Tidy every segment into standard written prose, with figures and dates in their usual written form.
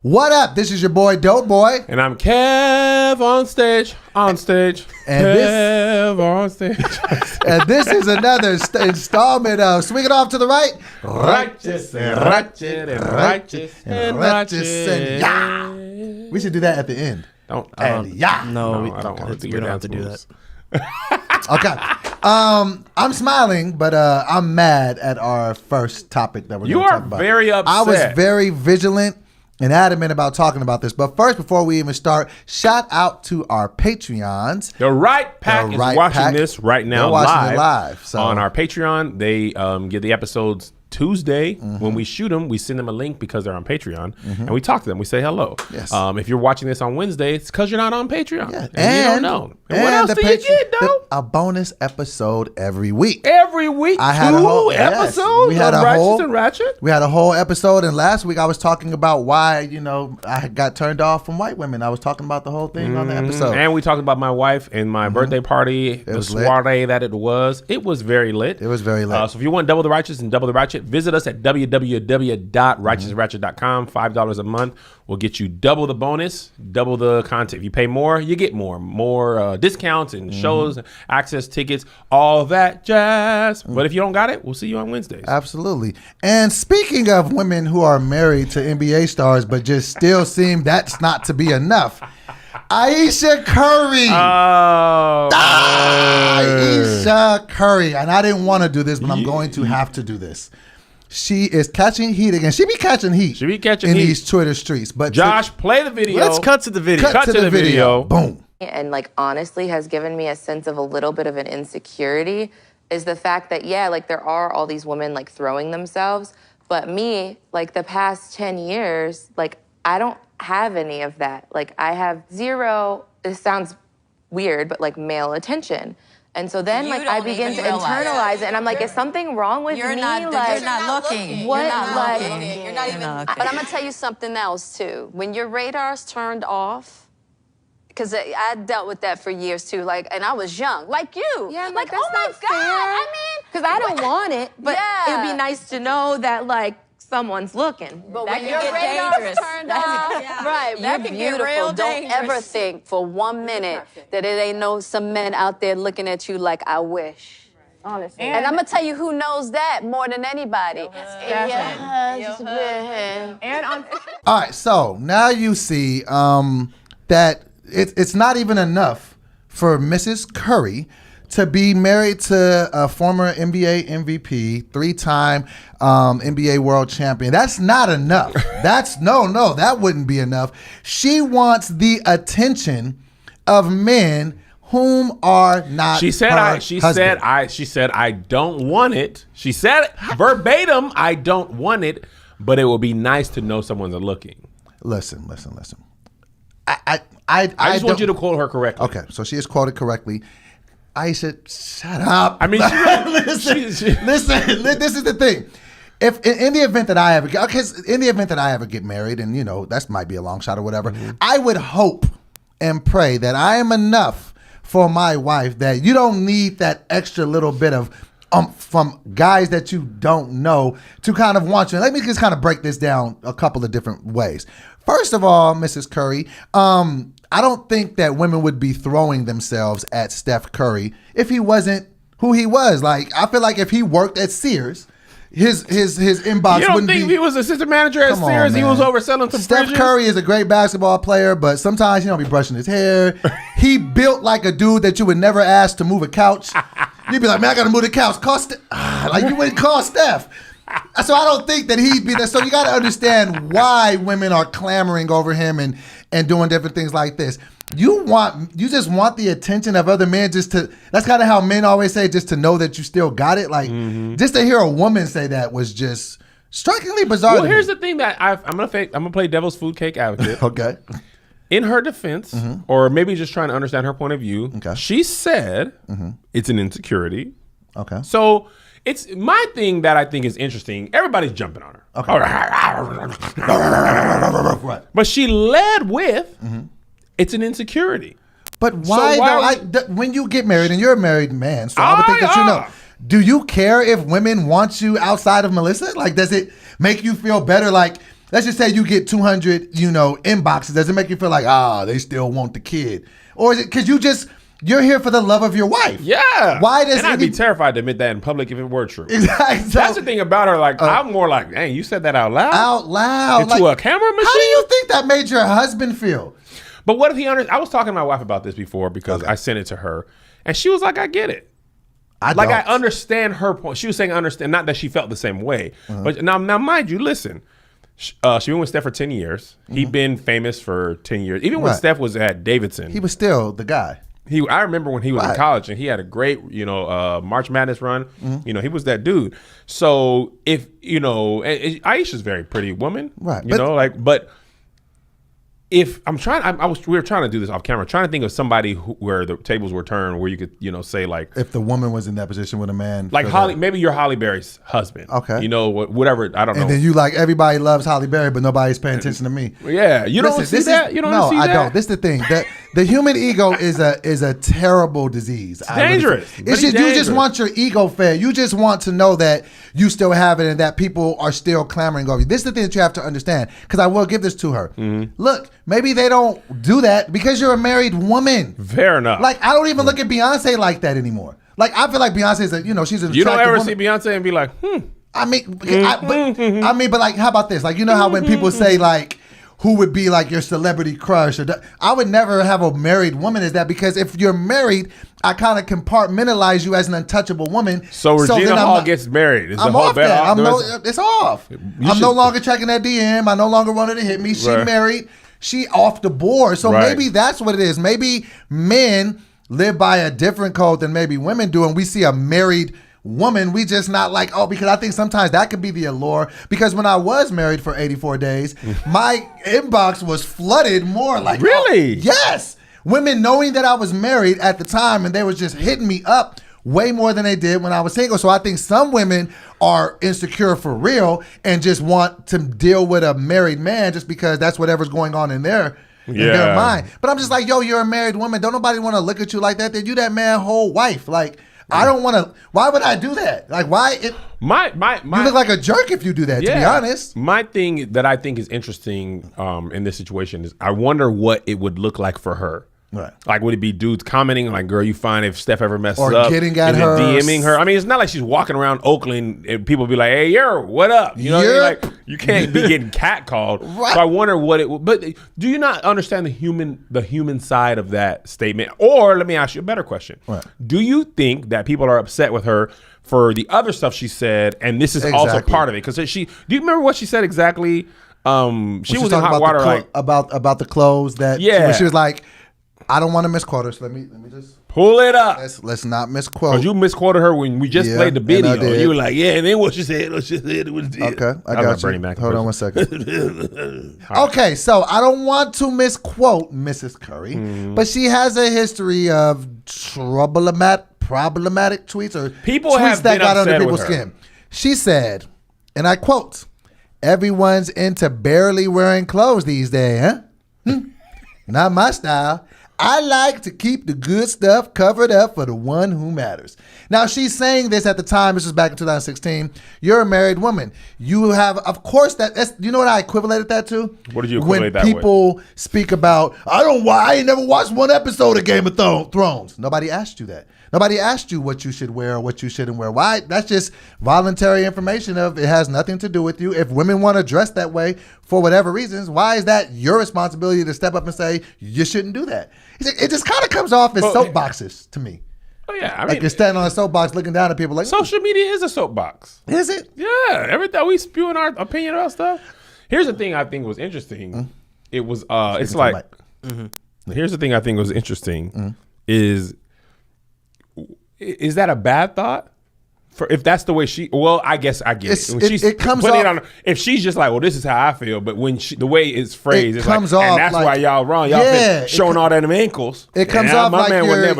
What up? This is your boy Dope Boy. And I'm Kev on stage. And Kev on stage. And this is another installment of Swing It Off to the Right. Righteous and Ratchet and Righteous and Ratchet. Yeah. We should do that at the end. No, we I don't want to You don't have to do that. Okay. I'm smiling, but I'm mad at our first topic that we're going to talk about. You are very upset. I was very vigilant and adamant about talking about this. But first, before we even start, shout out to our Patreons. The Right Pack is watching this right now live on our Patreon. They get the episodes Tuesday. When we shoot them, we send them a link because they're on Patreon, and we talk to them. We say hello. Yes. If you're watching this on Wednesday, it's because you're not on Patreon. Yeah. And you don't know. And what else do you get, though? A bonus episode every week. Every week, I had a whole episode. We had of a Righteous whole and Ratchet. We had a whole episode, and last week I was talking about why I got turned off from white women. I was talking about the whole thing on the episode, and we talked about my wife and my birthday party, the soiree that it was. It was very lit. It was very lit. So if you want double the Righteous and double the Ratchet, visit us at www.RighteousAndRatchet.com. $5 a month will get you double the bonus, double the content. If you pay more, you get more discounts and shows, access tickets, all that jazz. But if you don't got it, we'll see you on Wednesdays. Absolutely. And speaking of women who are married to NBA stars, but just still seem that's not to be enough, Ayesha Curry. Ayesha Curry. And I didn't want to do this, but I'm going to have to do this. She is catching heat again. She be catching heat. In these Twitter streets. But Josh, play the video. Let's cut to the video. Cut to the video. Boom. And honestly has given me a sense of a little bit of an insecurity is the fact that, there are all these women throwing themselves. But me, the past 10 years, I don't have any of that. I have zero, it sounds weird, but male attention. And so then I begin to internalize it, and I'm is something wrong with me? You're not looking. What? You're not looking. You're not even. But I'm gonna tell you something else too. When your radar's turned off, because I dealt with that for years too. And I was young, like you. Yeah, oh my God. Fair. I mean, because I don't want it, but it'd be nice to know that someone's looking. But when your radar's turned off, right, that can get real dangerous. Don't ever think for 1 minute that it ain't some men out there looking at you like I wish. Honestly. And I'm gonna tell you who knows that more than anybody. All right, so now you see that it's not even enough for Mrs. Curry to be married to a former NBA MVP, 3-time NBA world champion. That's not enough. No, that wouldn't be enough. She wants the attention of men whom are not She said I don't want it. She said verbatim, I don't want it, but it would be nice to know someone's looking. Listen. I just want you to quote her correctly. Okay, so she is quoted correctly. Ayesha, shut up. I mean, listen. This is the thing. If in the event that I ever get married, and that might be a long shot or whatever, I would hope and pray that I am enough for my wife that you don't need that extra little bit of from guys that you don't know to kind of want you. Let me just kind of break this down a couple of different ways. First of all, Mrs. Curry, I don't think that women would be throwing themselves at Steph Curry if he wasn't who he was. I feel like if he worked at Sears, his inbox You don't wouldn't think be. he was assistant manager at Sears? He was overselling some Steph fridges? Curry is a great basketball player, but sometimes he don't be brushing his hair. He built like a dude that you would never ask to move a couch. You'd be like, man, I got to move the couch. You wouldn't call Steph. So I don't think that he'd be there. So you got to understand why women are clamoring over him and doing different things like this. You just want the attention of other men that's kind of how men always say, just to know that you still got it. Just to hear a woman say that was just strikingly bizarre. Well, here's the thing that I'm gonna play devil's food cake advocate. Okay. In her defense, or maybe just trying to understand her point of view, she said it's an insecurity. Okay. So it's my thing that I think is interesting. Everybody's jumping on her. Okay. Right. But she led with it's an insecurity. But why when you get married, and you're a married man, so I would think that you know. Do you care if women want you outside of Melissa? Does it make you feel better? let's just say you get 200, inboxes. Does it make you feel like, they still want the kid? Or is it because you're here for the love of your wife? Yeah. Why does I'd be terrified to admit that in public if it were true. Exactly. That's the thing about her. Like, I'm more like, dang, you said that out loud? Out loud. Into a camera machine? How do you think that made your husband feel? But what if he I was talking to my wife about this before because I sent it to her. And she was like, I get it. I understand her point. She was saying understand, not that she felt the same way. But now mind you, listen. She been with Steph for 10 years. He'd been famous for 10 years. Even when Steph was at Davidson. He was still the guy. I remember when he was in college and he had a great, March Madness run. He was that dude. So if, Ayesha's a very pretty woman. Right. But if we were trying to do this off camera, trying to think of somebody where the tables were turned, where you could, say like, if the woman was in that position with a man, like maybe you're Halle Berry's husband. Okay. Whatever. I don't know. And then you like everybody loves Halle Berry, but nobody's paying attention to me. Yeah. You don't see that? You don't see that? No, I don't. This is the thing. That the human ego is a terrible disease. It's dangerous. It's just, you just want your ego fed. You just want to know that you still have it and that people are still clamoring over you. This is the thing that you have to understand. Because I will give this to her. Look. Maybe they don't do that because you're a married woman. Fair enough. Like, I don't even look at Beyonce like that anymore. Like, I feel like Beyonce is she's an attractive You don't ever woman. see Beyonce and be like, I mean, but like, how about this? Like, you know how when people say like, who would be like your celebrity crush? I would never have a married woman as that because if you're married, I kind of compartmentalize you as an untouchable woman. So Regina Hall gets married. I'm off that. It's off. I'm no longer checking that DM. I no longer wanted to hit me. She married. She off the board. So maybe that's what it is. Maybe men live by a different code than maybe women do. And we see a married woman, we just not like, because I think sometimes that could be the allure. Because when I was married for 84 days, my inbox was flooded more like, really? Yes. Women knowing that I was married at the time and they was just hitting me up way more than they did when I was single. So I think some women are insecure for real and just want to deal with a married man just because that's whatever's going on in their mind. But I'm just like, you're a married woman. Don't nobody want to look at you like that. Then you that man's whole wife. Like, I don't want to. Why would I do that? Like, why? You look like a jerk if you do that, to be honest. My thing that I think is interesting in this situation is I wonder what it would look like for her. Right. Like, would it be dudes commenting like, girl, you fine if Steph ever messes or up? Or getting at her. DMing her. I mean, it's not like she's walking around Oakland and people be like, hey, what up? You know what I mean? Like, you can't be getting catcalled. Right. So I wonder what it would. But do you not understand the human side of that statement? Or let me ask you a better question. Right. Do you think that people are upset with her for the other stuff she said, and this is also part of it? Because do you remember what she said exactly? She was in hot water about the clothes that she was like, I don't want to misquote her, so let me just pull it up. Let's not misquote. Because you misquoted her when we just played the video. You were like, and then what she said, it was okay, I got you. Bernie Mac Hold on 1 second. Okay, so I don't want to misquote Mrs. Curry, but she has a history of problematic tweets or people tweets that got under people's skin. skin. She said, and I quote, "Everyone's into barely wearing clothes these days, huh? Not my style. I like to keep the good stuff covered up for the one who matters." Now, she's saying this at the time. This was back in 2016. You're a married woman. You have, of course, that's. You know what I equivocated that to? What did you equivalate that with? When people speak about, I ain't never watched one episode of Game of Thrones. Nobody asked you that. Nobody asked you what you should wear or what you shouldn't wear. Why? That's just voluntary information of it has nothing to do with you. If women want to dress that way for whatever reasons, why is that your responsibility to step up and say you shouldn't do that? It just kind of comes off as soapboxes to me. Oh yeah, I mean, like you're standing on a soapbox looking down at people like social media is a soapbox. Is it? Yeah, everything we spewing our opinion about stuff. Here's the thing I think was interesting. It was it's like here's the thing I think was interesting is that a bad thought? If that's the way I guess I get it. When it comes off. If she's just like, well, this is how I feel, but when the way it's phrased, it's comes like, off and that's like, why y'all wrong. Y'all been showing all that in them ankles. It comes off like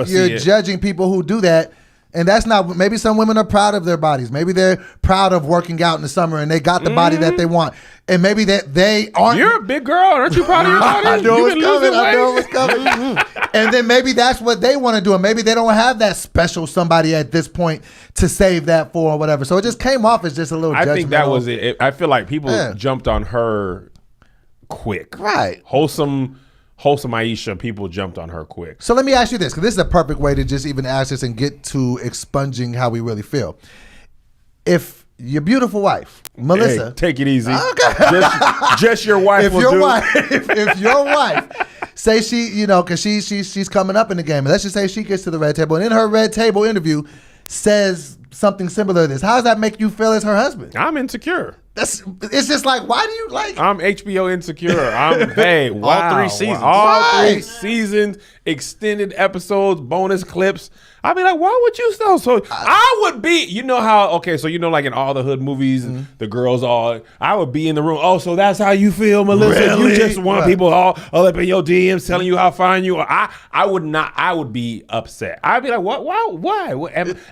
you're judging people who do that And that's not, maybe some women are proud of their bodies. Maybe they're proud of working out in the summer and they got the body that they want. And maybe that they aren't. You're a big girl. Aren't you proud of your body? I know it's coming. And then maybe that's what they want to do. And maybe they don't have that special somebody at this point to save that for or whatever. So it just came off as just a little judgmental. I think that was it. I feel like people jumped on her quick. Right. Wholesome Ayesha, people jumped on her quick. So let me ask you this, because this is a perfect way to just even ask this and get to expunging how we really feel. If your beautiful wife, Melissa. Hey, take it easy. Okay. Just your wife if your wife, say she, you know, because she's coming up in the game, and let's just say she gets to the red table, and in her red table interview says something similar to this. How does that make you feel as her husband? I'm insecure. It's just like, why do you like? I'm HBO insecure. Hey, wow. All 3 seasons. All 3 seasons, extended episodes, bonus clips. I mean, like, why would you still? So I would be, you know how, okay, so you know, like in all the hood movies, the girls I would be in the room. Oh, so that's how you feel, Melissa? Really? You just want people all up in your DMs telling you how fine you are. I would be upset. I'd be like, what? Why?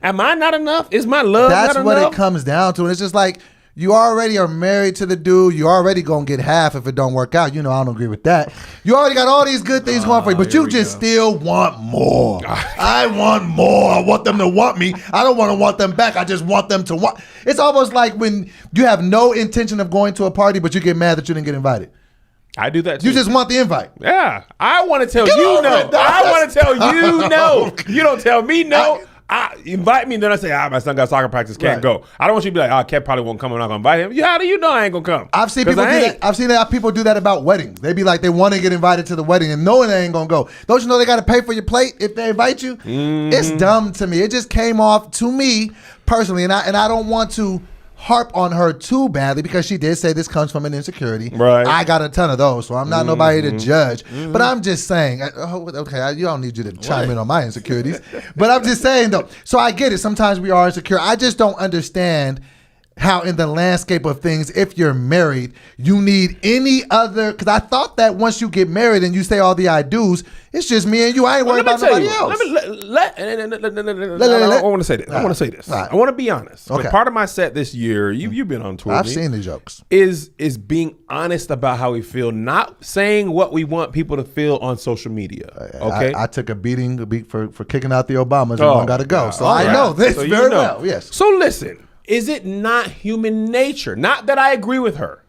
Am I not enough? Is my love not enough? That's what it comes down to. And it's just like, you already are married to the dude. You already gonna get half if it don't work out. You know, I don't agree with that. You already got all these good things going for you, but you just still want more. I want more. I want them to want me. I don't want them back. I just want them to want. It's almost like when you have no intention of going to a party, but you get mad that you didn't get invited. I do that too. You just want the invite. Yeah. I want to tell you no. I want to tell you no. You don't tell me no. Invite me, and then I say, my son got soccer practice, can't go. I don't want you to be like, Kev probably won't come, I'm not gonna invite him. How do you know I ain't gonna come? I've seen people do that. I've seen that people do that about weddings. They be like, they want to get invited to the wedding and knowing they ain't gonna go. Don't you know they gotta pay for your plate if they invite you? It's dumb to me. It just came off to me personally, and I don't want to harp on her too badly because she did say this comes from an insecurity. Right. I got a ton of those, so I'm not nobody to judge. But I'm just saying, okay, you don't need you to chime in on my insecurities. But I'm just saying though, so I get it. Sometimes we are insecure. I just don't understand how in the landscape of things, if you're married, you need any other, because I thought that once you get married and you say all the I do's, it's just me and you. I ain't worried about nobody else. I want to say this. I want to say this. I want to be honest. Okay. Part of my set this year, you've been on tour. I've seen the jokes. Is being honest about how we feel, not saying what we want people to feel on social media. Okay. I took a beating for kicking out the Obamas and one got to go. So I know this very well. Yes. So listen. Is it not human nature? Not that I agree with her,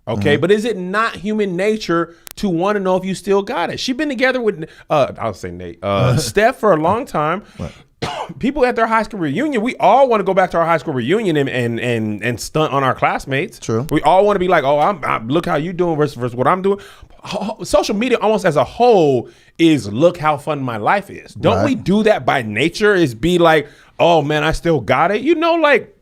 okay? But is it not human nature to want to know if you still got it? She's been together with, I'll say Nate, Steph for a long time. People at their high school reunion, we all want to go back to our high school reunion and stunt on our classmates. True. We all want to be like, I'm look how you doing versus what I'm doing. Social media almost as a whole is look how fun my life is. Don't we do that by nature? Is be like, oh man, I still got it. You know, like,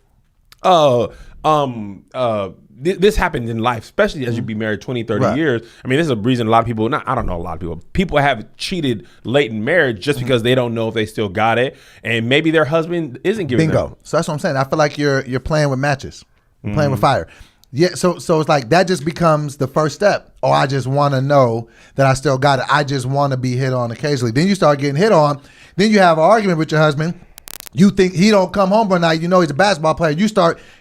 this happened in life, especially as you be married 20, 30 years. I mean, this is a reason a lot of people, I don't know a lot of people, people have cheated late in marriage just because they don't know if they still got it. And maybe their husband isn't giving them. So that's what I'm saying. I feel like you're playing with matches. You're playing with fire. Yeah, so it's like that just becomes the first step. Oh, I just want to know that I still got it. I just want to be hit on occasionally. Then you start getting hit on. Then you have an argument with your husband. You think he don't come home one night, you know he's a basketball player.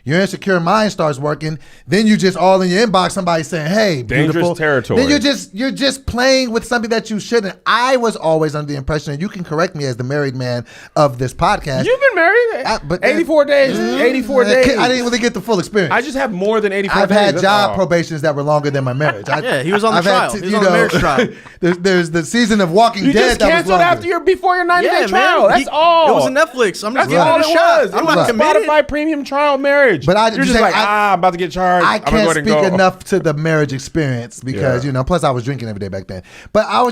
Your insecure mind starts working. Then you just all in your inbox, somebody saying, hey, dangerous beautiful. Territory. Then you're just playing with something that you shouldn't. I was always under the impression, and you can correct me as the married man of this podcast. You've been married but 84 days. 84 days. I didn't really get the full experience. I just have more than 84 I've days. I've had job probations that were longer than my marriage. He was on the trial. He was on the marriage trial. There's the season of Walking Dead. You just canceled before your 90-day trial. That's all. It was a Netflix. I'm just giving it a shot. I'm not committed. Spotify premium trial marriage. But you're just like, I'm about to get charged. I can't speak enough to the marriage experience because, plus I was drinking every day back then. But I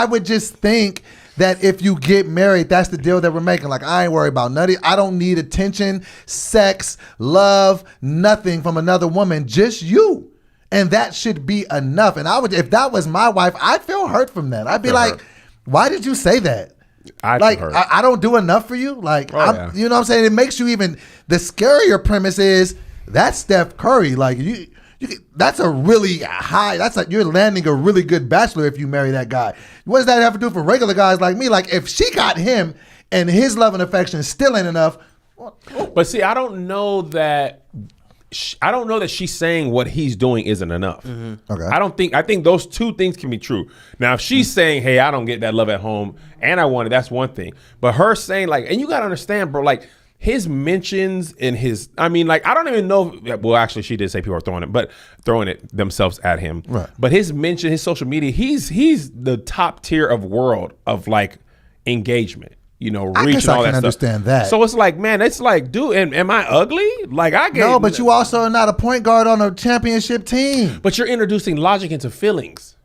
would just think that if you get married, that's the deal that we're making. Like, I ain't worried about nothing. I don't need attention, sex, love, nothing from another woman, just you. And that should be enough. And if that was my wife, I'd feel hurt from that. I'd be like, why did you say that? I don't do enough for you. Like, you know what I'm saying? It makes you even, the scarier premise is that's Steph Curry. Like that's a really high, you're landing a really good bachelor if you marry that guy. What does that have to do for regular guys like me? Like if she got him and his love and affection still ain't enough. But see, I don't know that she's saying what he's doing isn't enough. Okay. I think those two things can be true. Now, if she's saying, hey, I don't get that love at home and I want it, that's one thing. But her saying like, and you got to understand, bro, like his mentions in his, I mean, like, I don't even know. Well, actually she did say people are throwing it themselves at him. Right. But his mention, his social media, he's the top tier of world of like engagement. You know, reach and all that stuff. I can understand that. So it's like, man, it's like, dude, am I ugly? Like I get no, but you also are not a point guard on a championship team. But you're introducing logic into feelings.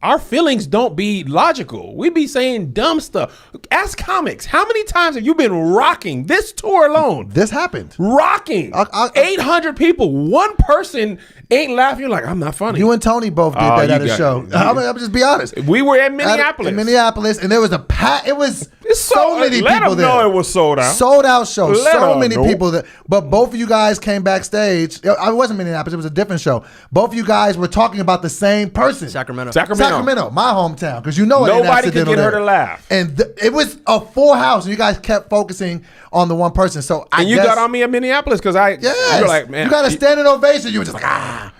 Our feelings don't be logical. We be saying dumb stuff. Ask comics. How many times have you been rocking this tour alone? This happened. Rocking. 800 people. One person ain't laughing. You're like, I'm not funny. You and Tony both did that at a show. I'm just be honest. We were at Minneapolis. In Minneapolis, and there was a it was so many people there. Let them know it was sold out. Sold out show. So many people there. But both of you guys came backstage. I wasn't Minneapolis. It was a different show. Both of you guys were talking about the same person. Sacramento, my hometown, because you know nobody could get her to laugh, and it was a full house, and you guys kept focusing on the one person. So you got on me in Minneapolis because you were like, man, you got a standing ovation. You were just like, ah.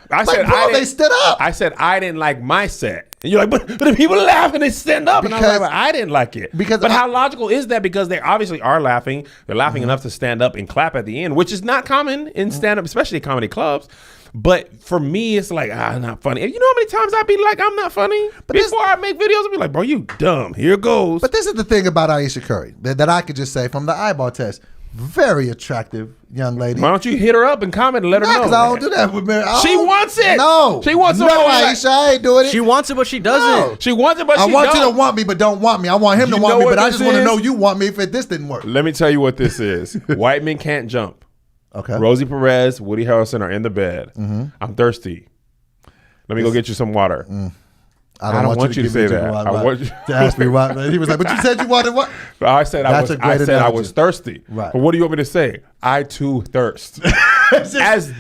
They stood up. I said I didn't like my set, and you're like, but the people laugh and they stand up, and I was like, I didn't like it. But how logical is that? Because they obviously are laughing. They're laughing enough to stand up and clap at the end, which is not common in stand up, especially comedy clubs. But for me, it's like, not funny. You know how many times I'd be like, I'm not funny? But before I make videos, I'd be like, bro, you dumb. Here goes. But this is the thing about Ayesha Curry that I could just say from the eyeball test. Very attractive young lady. Why don't you hit her up and comment and let her know? Because I don't do that with Mary. She wants it. No. She wants it. No, Ayesha, I ain't doing it. She wants it, but she doesn't. No. She wants it, but I want you to want me, but don't want me. I want him to want me, but I just want to know you want me if this didn't work. Let me tell you what this is. White men can't jump. Okay. Rosie Perez, Woody Harrelson are in the bed. I'm thirsty. Let me go get you some water. I don't want you to say that. I want you to ask me why. He was like, but you said you wanted what? I said I was thirsty. Right. But what do you want me to say? I too thirst. As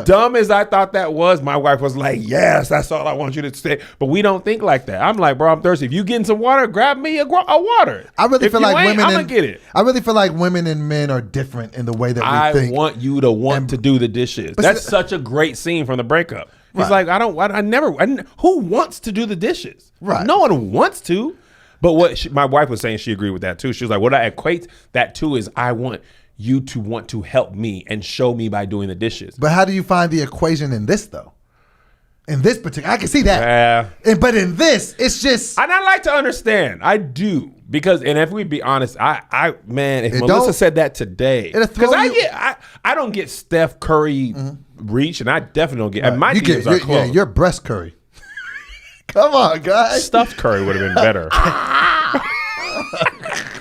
dumb as I thought that was, my wife was like, yes, that's all I want you to say. But we don't think like that. I'm like, bro, I'm thirsty. If you getting some water, grab me a water. I really feel like women I'm gonna get it. I really feel like women and men are different in the way that we think. I want you to want to do the dishes. That's such a great scene from the breakup. He's like, who wants to do the dishes? Right. No one wants to. But what my wife was saying, she agreed with that too. She was like, what I equate that to is I want you to want to help me and show me by doing the dishes. But how do you find the equation in this though? In this particular, I can see that. But in this, it's just. And I like to understand. I do. Because, and if we be honest, if Melissa said that today, because I don't get Steph Curry reach, and I definitely don't get, and my DMs are close. Yeah, you're breast Curry. Come on, guys. Stuffed Curry would have been better.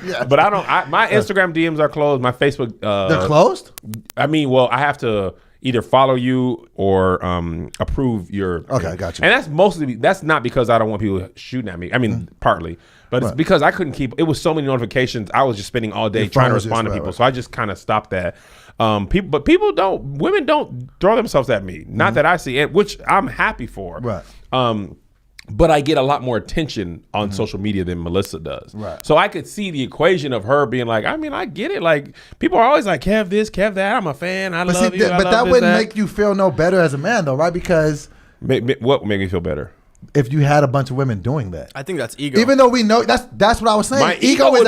Yeah. But my Instagram DMs are closed. My Facebook. They're closed? I mean, well, I have to either follow you or approve your. Okay, gotcha. And that's not because I don't want people shooting at me. I mean, partly. But it's because I couldn't keep. It was so many notifications. I was just spending all day trying to respond to people. So I just kind of stopped that. Women don't throw themselves at me. Not that I see it, which I'm happy for. Right. But I get a lot more attention on social media than Melissa does. Right. So I could see the equation of her being like, I mean, I get it. Like, people are always like, Kev this, Kev that. I'm a fan. I love you. But that wouldn't make you feel no better as a man, though, right? Because what would make me feel better? If you had a bunch of women doing that. I think that's ego. Even though we know that's what I was saying. My ego is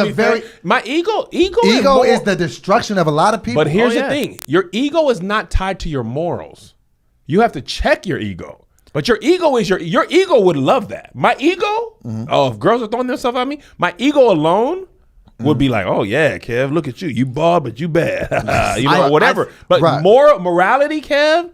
the destruction of a lot of people. But here's the thing. Your ego is not tied to your morals. You have to check your ego. But your ego is your ego would love that. My ego, if girls are throwing themselves at me, my ego alone would be like, oh yeah, Kev, look at you. You bald, but you bad. Whatever. But morality, Kev,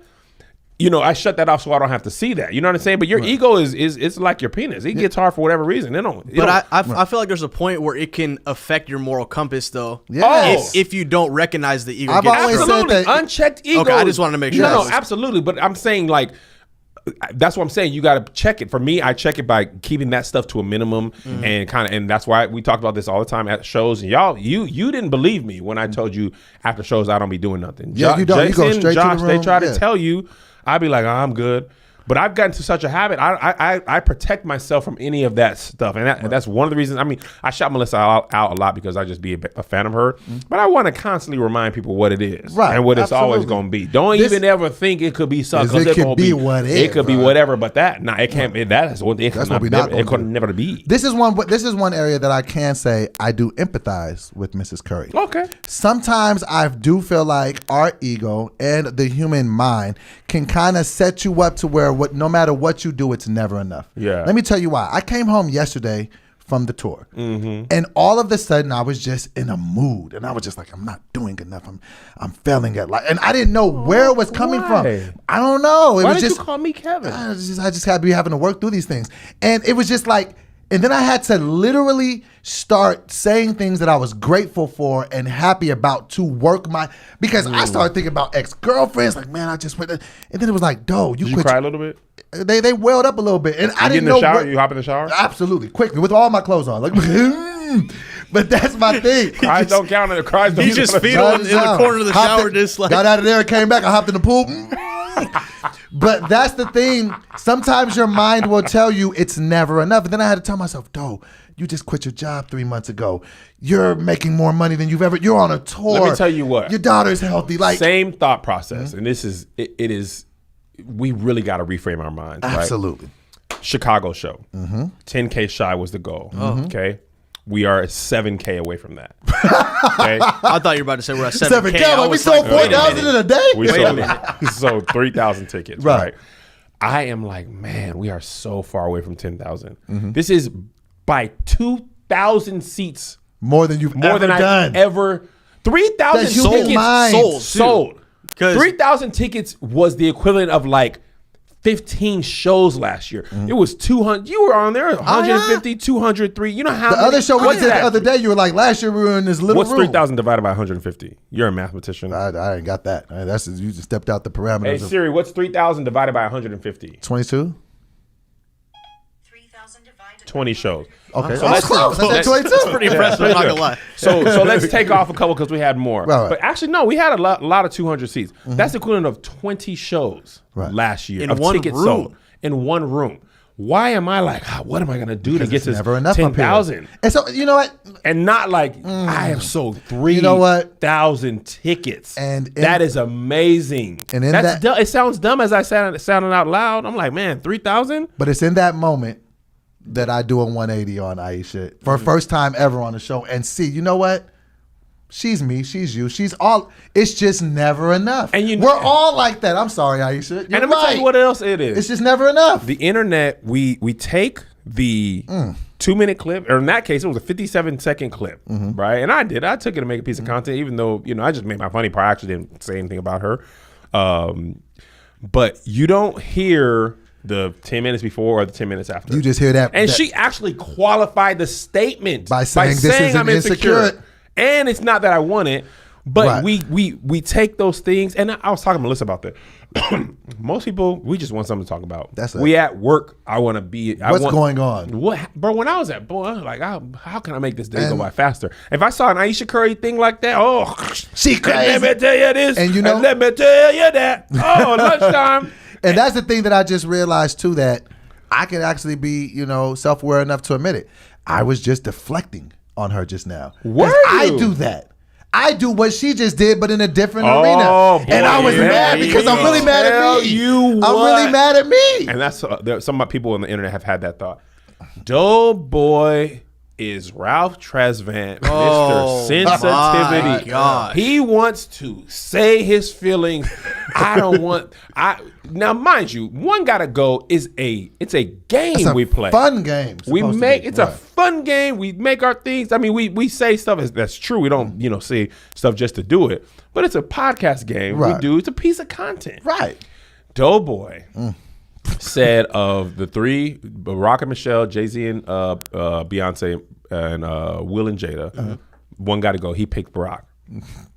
I shut that off so I don't have to see that. You know what I'm saying? But your ego is it's like your penis. It gets hard for whatever reason. I feel like there's a point where it can affect your moral compass, though. Yeah. If you don't recognize the ego. I've always said that unchecked ego. Okay, I just wanted to make sure. No, absolutely. But I'm saying like. That's what I'm saying. You got to check it. For me, I check it by keeping that stuff to a minimum and that's why we talk about this all the time at shows. And y'all, you didn't believe me when I told you after shows I don't be doing nothing. Yeah, you don't. Jason, you go straight Josh, to the room. They try to tell you. I'd be like, I'm good. But I've gotten to such a habit. I protect myself from any of that stuff, and that's one of the reasons. I mean, I shout Melissa out a lot because I just be a fan of her. But I want to constantly remind people what it is, and what it's always going to be. Don't even ever think it could be something. It could be what it is. It could be whatever, but it can't be. That is one thing. It could never be. This is one area that I can say I do empathize with Mrs. Curry. Okay. Sometimes I do feel like our ego and the human mind can kind of set you up to where no matter what you do, it's never enough. Yeah. Let me tell you why. I came home yesterday from the tour, and all of a sudden I was just in a mood, and I was just like, I'm not doing enough. I'm failing at life, and I didn't know where it was coming from. I don't know. Why did you call me Kevin? I just had to be having to work through these things, and it was just like. And then I had to literally start saying things that I was grateful for and happy about to work because I started thinking about ex-girlfriends. Like, man, I just went. And then it was like, Did you cry a little bit? They welled up a little bit, and I didn't know. You hop in the shower? Absolutely, quickly with all my clothes on. Like, but that's my thing. Cries don't count. The cries don't. He just fetal in the corner of the shower, just like got out of there and came back. I hopped in the pool. But that's the thing. Sometimes your mind will tell you it's never enough. And then I had to tell myself, Doe, you just quit your job 3 months ago. You're making more money than you've ever. You're on a tour. Let me tell you what. Your daughter's healthy. Like same thought process. And this is it is. We really got to reframe our minds. Absolutely. Right? Chicago show. 10K shy was the goal. Okay. We are 7K away from that. Okay? I thought you were about to say we're at 7K. 7K. Like we sold 4,000 in a day. We sold 3,000 tickets. Right. I am like, man, we are so far away from 10,000. This is by 2,000 seats more than you've ever done. 3,000 tickets sold. 3,000 tickets was the equivalent of like 15 shows last year. It was 200. You were on there 150, 203. You know how the other show we did the other day, you were like, last year we were in this little room. What's 3,000 divided by 150? You're a mathematician. I ain't got that. That's you just stepped out the parameters. Hey Siri, what's 3,000 divided by 150? 22. 20 shows. Okay, so that's close. That's 22. That's pretty impressive. I'm not gonna lie. So let's take off a couple because we had more. Right. But actually, no, we had a lot of 200 seats. That's the equivalent of 20 shows last year in of one tickets room. sold in one room. Why am I like, what am I gonna do to get to 10,000? And so you know what? And not like I have sold 3,000 tickets, and that is amazing. And that's it sounds dumb as I sounded out loud. I'm like, man, 3,000. But it's in that moment that I do a 180 on Ayesha for first time ever on the show and see, you know what? She's me, she's you, she's all. It's just never enough. And we're all like that. I'm sorry, Ayesha. You're and I'm gonna tell you what else it is. It's just never enough. The internet, we take the 2-minute clip, or in that case, it was a 57-second clip, right? And I took it to make a piece of content, even though I just made my funny part. I actually didn't say anything about her. But you don't hear the 10 minutes before or the 10 minutes after. You just hear that. And she actually qualified the statement by saying this is I'm insecure. And it's not that I want it, but we take those things. And I was talking to Melissa about that. Most people, we just want something to talk about. We at work. I want to be. What's going on? Bro, when I was at, I was like, how can I make this day go by faster? If I saw an Ayesha Curry thing like that, she crazy. Let me tell you this, and let me tell you that. Oh, lunchtime. And that's the thing that I just realized too, that I can actually be, self-aware enough to admit it. I was just deflecting on her just now. I do that. I do what she just did, but in a different arena. Boy, and I was mad because I'm really mad at me. I'm really mad at me. And that's some of my people on the internet have had that thought. Doughboy is Ralph Tresvant, Mr. Sensitivity. He wants to say his feelings. Now, mind you, One Gotta Go it's a game we play. Fun game. It's a fun game. We make our things. I mean, we say stuff that's true. We don't, say stuff just to do it. But it's a podcast game. Right. We do. It's a piece of content. Right. Doughboy said of the three, Barack and Michelle, Jay-Z and Beyonce, and Will and Jada, One Gotta Go. He picked Barack.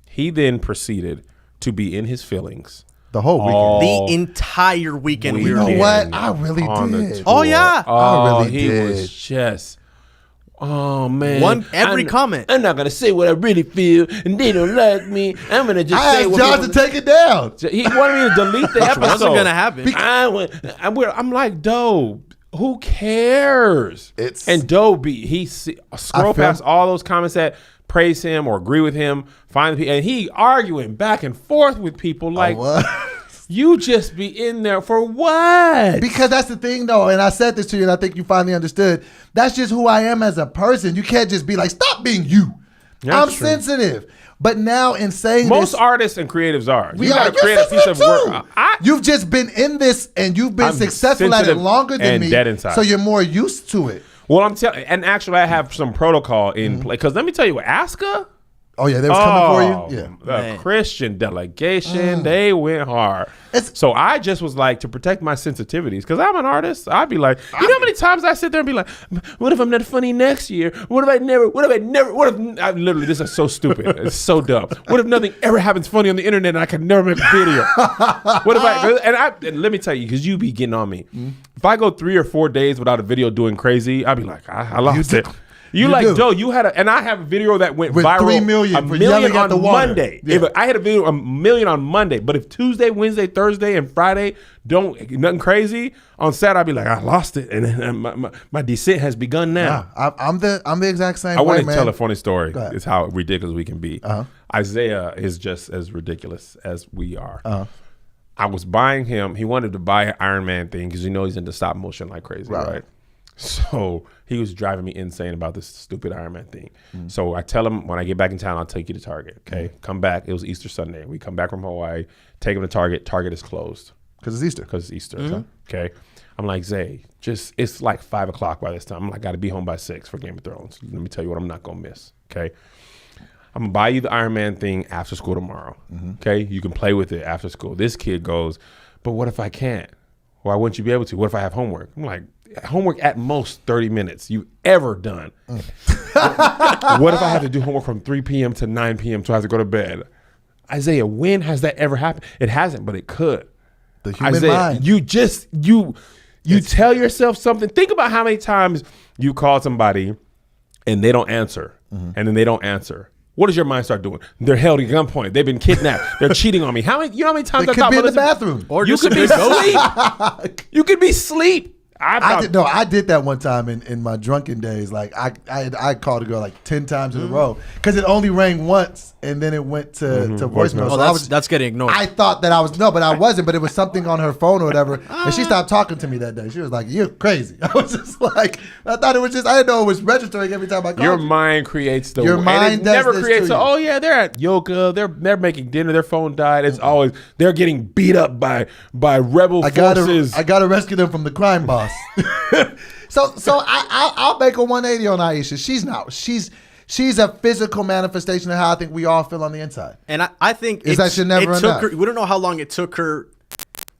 He then proceeded to be in his feelings the whole weekend. The entire weekend we were there. You know what? I really did. Oh, yeah. I really did. He was just Oh man! Every comment. I'm not gonna say what I really feel, and they don't like me. I'm gonna just say. I asked John to take it down. He wanted me to delete the episode. Wasn't gonna happen. I'm like, Doe, who cares? And Doe scroll past all those comments that praise him or agree with him, and he arguing back and forth with people like. You just be in there for what? Because that's the thing, though, and I said this to you, and I think you finally understood. That's just who I am as a person. You can't just be like, stop being you. I'm sensitive. But now in saying most artists and creatives are. You got to create a piece of work. You've just been in this, and you've been successful at it longer than me. Dead inside. So you're more used to it. Well, I'm telling, and actually, I have some protocol in play. Because let me tell you what, Asuka. Oh yeah, they was coming for you. Yeah, the Christian delegation, they went hard. So I just was like, to protect my sensitivities, because I'm an artist. I'd be like, you know how many times I sit there and be like, what if I'm not funny next year? What if I never? Literally, this is so stupid. It's so dumb. What if nothing ever happens funny on the internet and I can never make a video? What if and let me tell you, because you be getting on me. If I go 3 or 4 days without a video doing crazy, I'd be like, I lost it. You like, Joe, you had and I have a video that went viral. 3 million, a million on Monday. Yeah. If I had a video, 1 million on Monday. But if Tuesday, Wednesday, Thursday, and Friday nothing crazy, on Saturday I'd be like, I lost it, and my descent has begun now. Yeah, I'm the exact same. I want to tell a funny story. It's how ridiculous we can be. Isaiah is just as ridiculous as we are. I was buying him. He wanted to buy an Iron Man thing because he's into stop motion like crazy, right? So he was driving me insane about this stupid Iron Man thing. So I tell him, when I get back in town, I'll take you to Target. Okay, come back. It was Easter Sunday. We come back from Hawaii, take him to Target. Target is closed because it's Easter. Okay, I'm like, Zay, it's like 5 o'clock by this time. I'm like, got to be home by 6 for Game of Thrones. Let me tell you what I'm not gonna miss. Okay, I'm gonna buy you the Iron Man thing after school tomorrow. Okay, you can play with it after school. This kid goes, but what if I can't? Why wouldn't you be able to? What if I have homework? I'm like, homework at most 30 minutes you've ever done. What if I had to do homework from 3 p.m. to 9 p.m. so I have to go to bed? Isaiah, when has that ever happened? It hasn't, but it could. The human mind. You tell yourself something. Think about how many times you call somebody and they don't answer, and then they don't answer. What does your mind start doing? They're held at gunpoint. They've been kidnapped. They're cheating on me. How many times they could be in the bathroom, or you could be asleep. You could be asleep. I did that one time in my drunken days. Like I called a girl like 10 times in a row because it only rang once and then it went to voicemail. Oh, so that's getting ignored. I thought that but I wasn't. But it was something on her phone or whatever, and she stopped talking to me that day. She was like, "You're crazy." I was just like, I thought it was just. I didn't know it was registering every time I called. Your mind creates the. Your mind and it never creates. Oh yeah, they're at yoga. They're making dinner. Their phone died. It's always they're getting beat up by rebel forces. I gotta rescue them from the crime boss. So I'll make a 180 on Ayesha. She's a physical manifestation of how I think we all feel on the inside. And I think that should never enough. We don't know how long it took her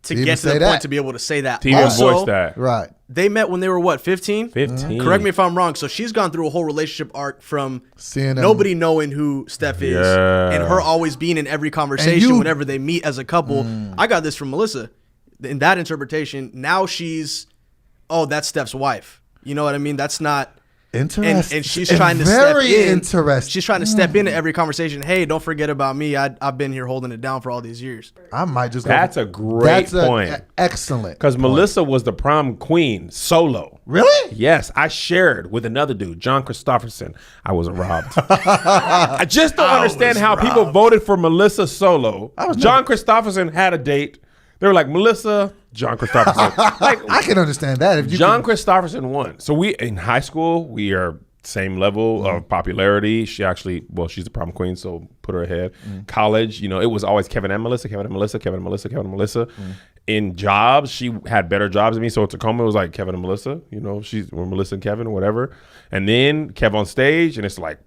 to get to the point to be able to say that. To even voice that. Right. They met when they were what, 15? 15. Correct me if I'm wrong. So she's gone through a whole relationship arc from nobody knowing who Steph is and her always being in every conversation whenever they meet as a couple. I got this from Melissa. In that interpretation, now she's, that's Steph's wife. You know what I mean? That's not interesting. And she's trying to step in. Very interesting. She's trying to step into every conversation. Hey, don't forget about me. I've been here holding it down for all these years. I might just. That's a great point. Excellent. Because Melissa was the prom queen solo. Really? Yes, I shared with another dude, John Christopherson. I wasn't robbed. I just don't understand how people voted for Melissa solo. John Christopherson had a date. They were like, Melissa, John Christopherson. I can understand that. If John Christopherson won. So we, in high school, we are same level of popularity. She actually, she's the prom queen, so put her ahead. College, it was always Kevin and Melissa, Kevin and Melissa, Kevin and Melissa, Kevin and Melissa. In jobs, she had better jobs than me. So at Tacoma, it was like Kevin and Melissa. We're Melissa and Kevin, whatever. And then Kev on stage, and it's like,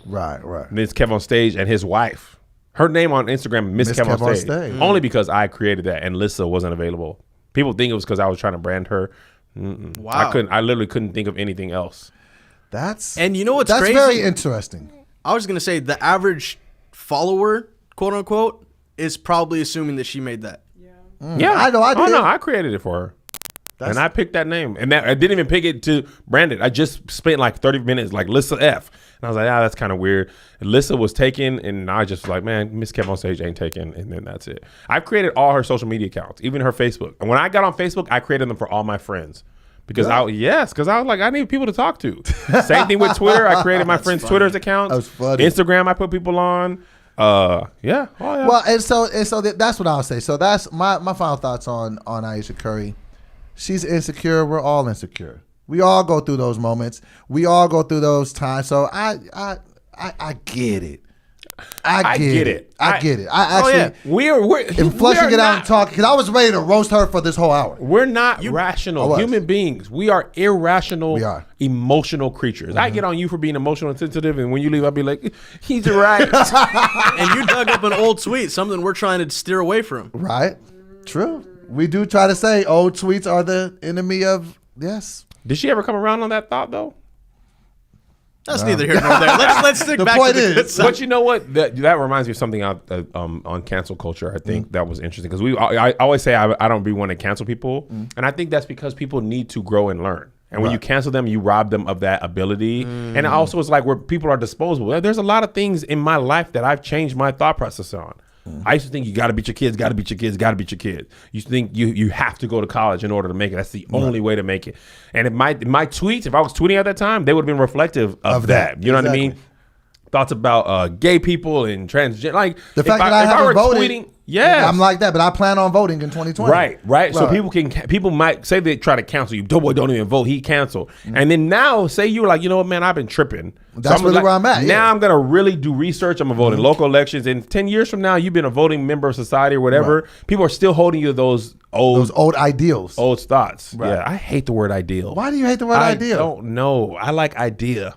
right. And then it's Kev on stage and his wife. Her name on Instagram, Miss Kev on stage. Only because I created that and Lissa wasn't available. People think it was because I was trying to brand her. Wow. I literally couldn't think of anything else. And you know what's crazy? That's very interesting. I was going to say the average follower, quote unquote, is probably assuming that she made that. Yeah. I know. I did. Oh, no, I created it for her. And I picked that name. And I didn't even pick it to brand it. I just spent like 30 minutes like Lissa F. And I was like, that's kind of weird. And Lissa was taken, and I just was like, man, Miss Kev on Stage ain't taken. And then that's it. I've created all her social media accounts, even her Facebook. And when I got on Facebook, I created them for all my friends. Because I was like, I need people to talk to. Same thing with Twitter. I created my friends' Twitter's accounts. That was funny. Instagram, I put people on. Yeah. Well, and so that's what I'll say. So that's my final thoughts on Ayesha Curry. She's insecure. We're all insecure. We all go through those moments. We all go through those times. So I get it. I get it. I actually, we're and flushing it out and talking, because I was ready to roast her for this whole hour. We're not rational human beings. We are irrational, emotional creatures. Mm-hmm. I get on you for being emotional and sensitive, and when you leave, I'll be like, he's right. And you dug up an old tweet, something we're trying to steer away from. Right? True. We do try to say old tweets are the enemy of, yes. Did she ever come around on that thought, though? That's neither here nor there. Let's stick back to the good side. But you know what? That reminds me of something on cancel culture. I think that was interesting, because I always say I don't be one to cancel people, and I think that's because people need to grow and learn. And when you cancel them, you rob them of that ability. And it also is like where people are disposable. There's a lot of things in my life that I've changed my thought process on. I used to think you got to beat your kids, got to beat your kids, got to beat your kids. You think you have to go to college in order to make it. That's the only way to make it. And if my tweets, if I was tweeting at that time, they would have been reflective of that. You know what I mean? Thoughts about gay people and transgender. Like the fact that I haven't voted. Tweeting, yeah, I'm like that, but I plan on voting in 2020. Right. So people might say they try to cancel you. Doughboy don't even vote. He canceled. And then now say you're like, you know what, man, I've been tripping. That's really where I'm at. Now I'm gonna really do research. I'm gonna vote in local elections. And 10 years from now, you've been a voting member of society or whatever. People are still holding you to those old ideals, old thoughts. Right. Yeah, I hate the word ideal. Why do you hate the word ideal? I don't know. I like idea.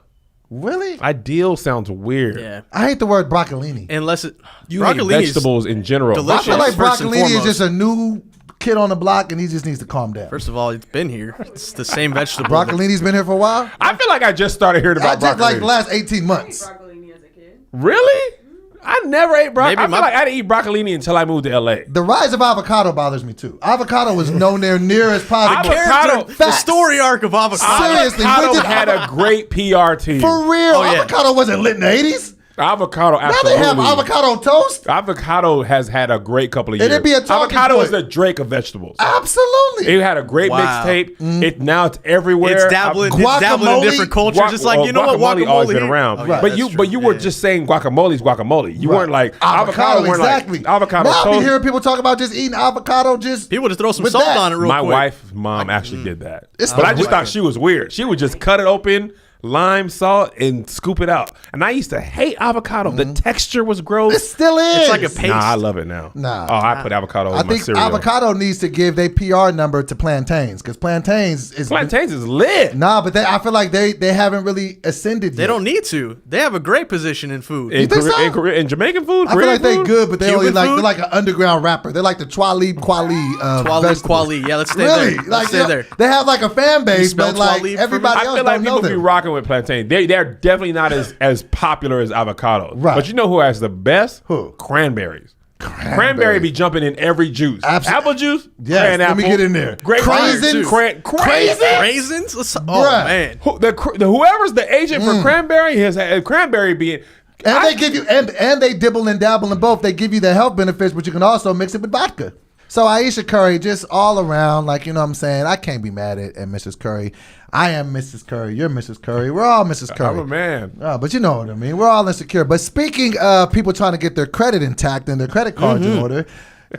Really? Ideal sounds weird. Yeah. I hate the word broccolini. Unless you hate vegetables in general. Delicious. I feel like broccolini is just a new kid on the block, and he just needs to calm down. First of all, it's been here. It's the same vegetable. Broccolini's been here for a while? I feel like I just started hearing about broccoli. Like the last 18 months. Broccolini as a kid. Really? I never ate broccoli. I feel like I didn't eat broccolini until I moved to LA. The rise of avocado bothers me too. Avocado was nowhere near as positive. The story arc of avocado. Seriously, avocado had a great PR team. For real, avocado wasn't lit in the 80s. Avocado, absolutely. Now they have avocado toast. Avocado has had a great couple of years. It'd be a avocado is the Drake of vegetables. Absolutely. It had a great mixtape. Now it's everywhere. It's dabbling in different cultures. It's like, you know what, guacamole always been around. But you were just saying guacamole's guacamole. You weren't like avocado. Exactly. Avocado now toast. I be hearing people talk about just eating avocado. People just throw some salt on it real quick. My wife's mom actually did that. But I just thought she was weird. She would just cut it open, lime, salt, and scoop it out. And I used to hate avocado. The texture was gross. It still is. It's like a paste. Nah, I love it now. I put avocado in my cereal. Avocado needs to give their PR number to plantains, because plantains is lit. Nah, but I feel like they haven't really ascended yet. They don't need to. They have a great position in food. You think so? In Jamaican food? I feel like they're good, but Cuban they're like an underground rapper. They're like the Twalib Kweli. Yeah, let's stay there. Let's stay there. They have like a fan base, but like everybody else don't know them. I feel like people be rocking with plantain. They're definitely not as popular as avocado. Right. But you know who has the best? Who? Cranberries. Cranberry be jumping in every juice. Apple juice? Yes, let me get in there. Raisins? Raisins? Oh, man. Whoever's the agent for cranberry has had cranberry being... And they give you, and they dibble and dabble in both. They give you the health benefits, but you can also mix it with vodka. So Ayesha Curry, just all around, like, you know what I'm saying? I can't be mad at Mrs. Curry. I am Mrs. Curry. You're Mrs. Curry. We're all Mrs. Curry. I'm a man. But you know what I mean. We're all insecure. But speaking of people trying to get their credit intact and their credit cards in order,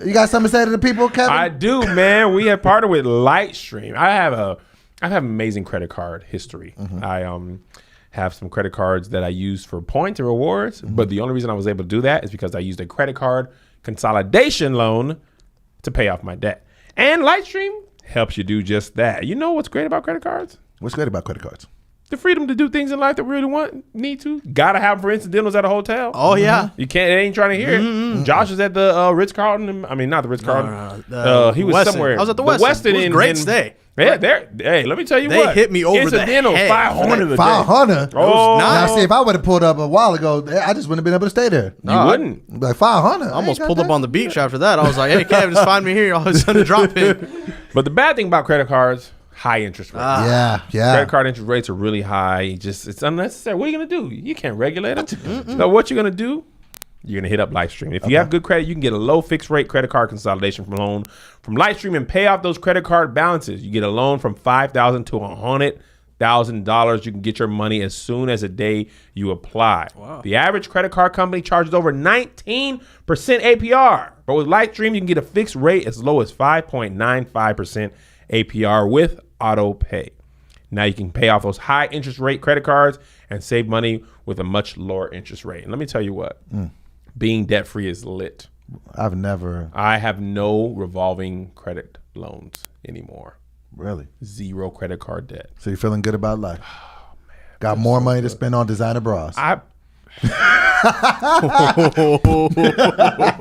you got something to say to the people, Kevin? I do, man. We have partnered with Lightstream. I have amazing credit card history. I have some credit cards that I use for points and rewards. But the only reason I was able to do that is because I used a credit card consolidation loan to pay off my debt. And Lightstream helps you do just that. You know what's great about credit cards? What's great about credit cards? The freedom to do things in life that we really need to. Gotta have them for incidentals at a hotel. Oh, yeah. You can't, they ain't trying to hear it. Josh is at the Ritz-Carlton. I mean, not the Ritz-Carlton. He was Westin. somewhere. I was at the Westin. It was a great stay. Yeah, hey, let me tell you what. They hit me over the head. 500 500? Oh, now see, if I would have pulled up a while ago, I just wouldn't have been able to stay there. You wouldn't. Like 500. I almost pulled up on the beach after that. I was like, hey, Kev, just find me here. I was going to drop it. But the bad thing about credit cards, high interest rates. Yeah. Credit card interest rates are really high. It's unnecessary. What are you going to do? You can't regulate them. So what you're going to do? You're going to hit up Lightstream. If you have good credit, you can get a low fixed rate credit card consolidation from Lightstream and pay off those credit card balances. You get a loan from $5,000 to $100,000. You can get your money as soon as the day you apply. Wow. The average credit card company charges over 19% APR. But with Lightstream, you can get a fixed rate as low as 5.95% APR with auto pay. Now you can pay off those high interest rate credit cards and save money with a much lower interest rate. And let me tell you what. Being debt-free is lit. I have no revolving credit loans anymore. Really? 0 credent card debt. So you're feeling good about life? Oh, man. Got more money to spend on designer bras. Do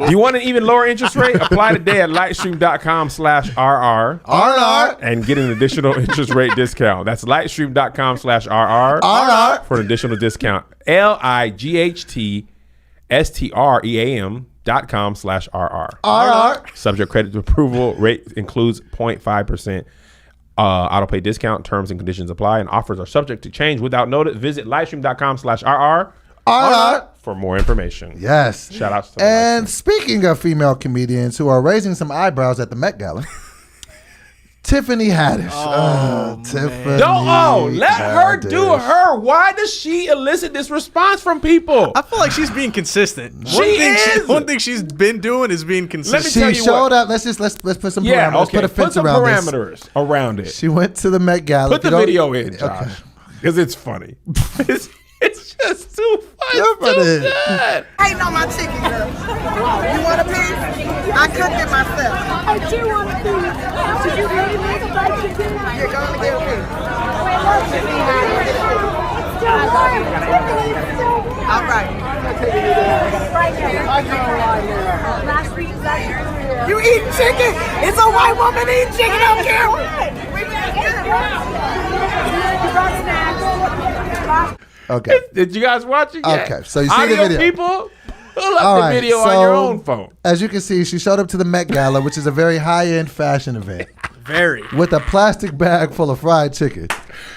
you want an even lower interest rate? Apply today at lightstream.com/RR and get an additional interest rate discount. That's lightstream.com/RR for an additional discount. lightstream.com/RR. Subject credit to approval. Rate includes 0.5% auto pay discount. Terms and conditions apply, and offers are subject to change without notice. Visit lightstream.com/RR for more information. Yes. Shout out to And speaking of female comedians who are raising some eyebrows at the Met Gala, Tiffany Haddish. Let her do her. Why does she elicit this response from people? I feel like she's being consistent. One thing she's been doing is being consistent. Let me tell you she showed up. Let's put some parameters. Okay. Put a fence some around parameters around it. She went to the Met Gala. Put the video in, Josh, because it's funny. It's just too funny. Too good. Hating on my chicken, girl. You want a piece? I cooked it myself. I do want a piece. Did you really make a fried chicken? You're going to get a piece. All right. Last week, You eating chicken? It's a white woman eating chicken on camera. Okay. Did you guys watch it yet? Okay. So you see the video. People, pull up the video on your own phone. As you can see, she showed up to the Met Gala, which is a very high-end fashion event. With a plastic bag full of fried chicken.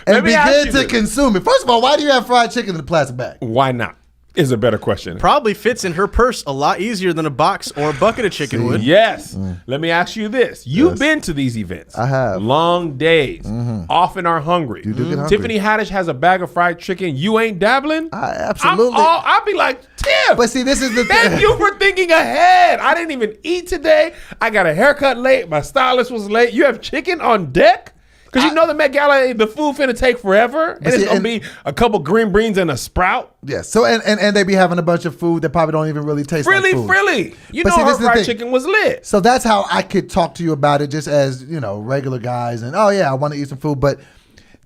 And began to consume it. First of all, why do you have fried chicken in a plastic bag? Why not? Is a better question. Probably fits in her purse a lot easier than a box or a bucket of chicken would. Yes. Let me ask you this. You've been to these events. I have. Long days. Often are hungry. You do get hungry. Tiffany Haddish has a bag of fried chicken. You ain't dabbling? Absolutely. I'll be like, Tiff. But see, this is the Thank you for thinking ahead. I didn't even eat today. I got a haircut late. My stylist was late. You have chicken on deck? Because you know the Met Gala, the food finna take forever. And it's going to be a couple green beans and a sprout. Yes. So, and they be having a bunch of food that probably don't even really taste like food. Frilly. You know her fried chicken was lit. So that's how I could talk to you about it just as, regular guys. And, I want to eat some food. But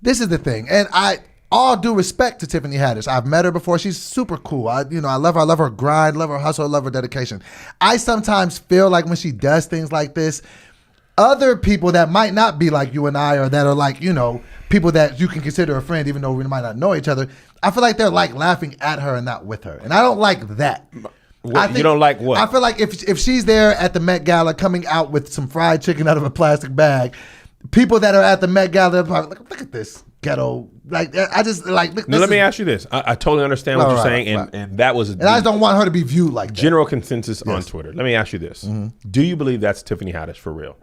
this is the thing. And all due respect to Tiffany Haddish. I've met her before. She's super cool. I love her. I love her grind, love her hustle, love her dedication. I sometimes feel like when she does things like this, other people that might not be like you and I, or that are like, people that you can consider a friend, even though we might not know each other, I feel like they're like laughing at her and not with her. And I don't like that. You don't like what? I feel like if she's there at the Met Gala coming out with some fried chicken out of a plastic bag, people that are at the Met Gala, are probably like, look at this ghetto. Like, I just like. Now, let me ask you this. I totally understand what you're saying, and that was. And I just don't want her to be viewed like that. General consensus on Twitter. Let me ask you this: do you believe that's Tiffany Haddish for real?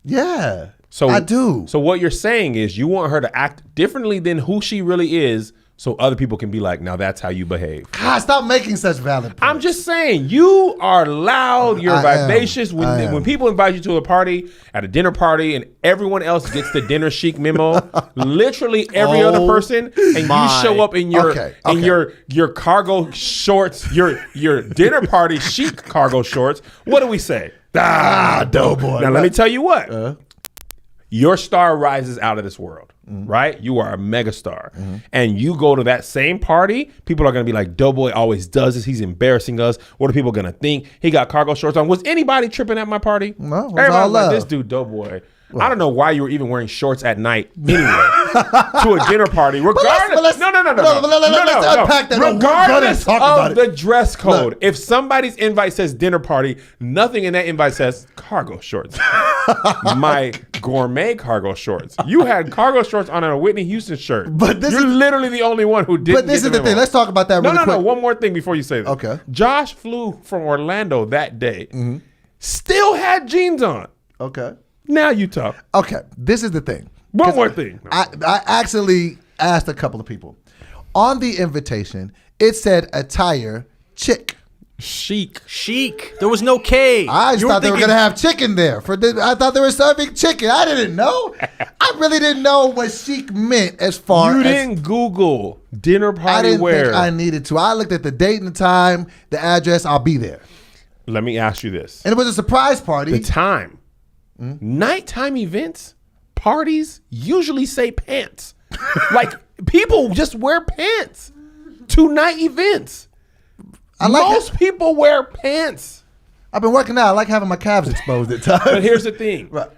Yeah. So I do. So what you're saying is you want her to act differently than who she really is, so other people can be like, now that's how you behave. God, stop making such valid points. I'm just saying, you are loud, you're vivacious. When people invite you to a party, at a dinner party, and everyone else gets the dinner chic memo, literally every other person, and you show up in your cargo shorts, your dinner party chic cargo shorts, what do we say? Doughboy. Now let me tell you what. your star rises out of this world, right? You are a megastar. And you go to that same party, people are going to be like, Doughboy always does this. He's embarrassing us. What are people going to think? He got cargo shorts on. Was anybody tripping at my party? No, everybody was like, this dude, Doughboy. I don't know why you were even wearing shorts at night anyway to a dinner party. Regardless, no. Let's unpack that. Regardless of the dress code, if somebody's invite says dinner party, nothing in that invite says cargo shorts. My gourmet cargo shorts. You had cargo shorts on a Whitney Houston shirt. But you're literally the only one who didn't. But this is the thing. Let's talk about that really quick. No. One more thing before you say this. Okay. Josh flew from Orlando that day. Still had jeans on. Okay. Now you talk. Okay, this is the thing. One more thing. I actually asked a couple of people. On the invitation, it said attire chic. Chic. There was no K. I just thought they were going to have chicken there. I thought they were serving chicken. I didn't know. I really didn't know what chic meant as far as... You didn't Google dinner party wear. I didn't think I needed to. I looked at the date and the time, the address. I'll be there. Let me ask you this. And it was a surprise party. The time. Nighttime events, parties usually say pants. Like people just wear pants to night events. Most people wear pants. I've been working out. I like having my calves exposed at times. But here's the thing. Right.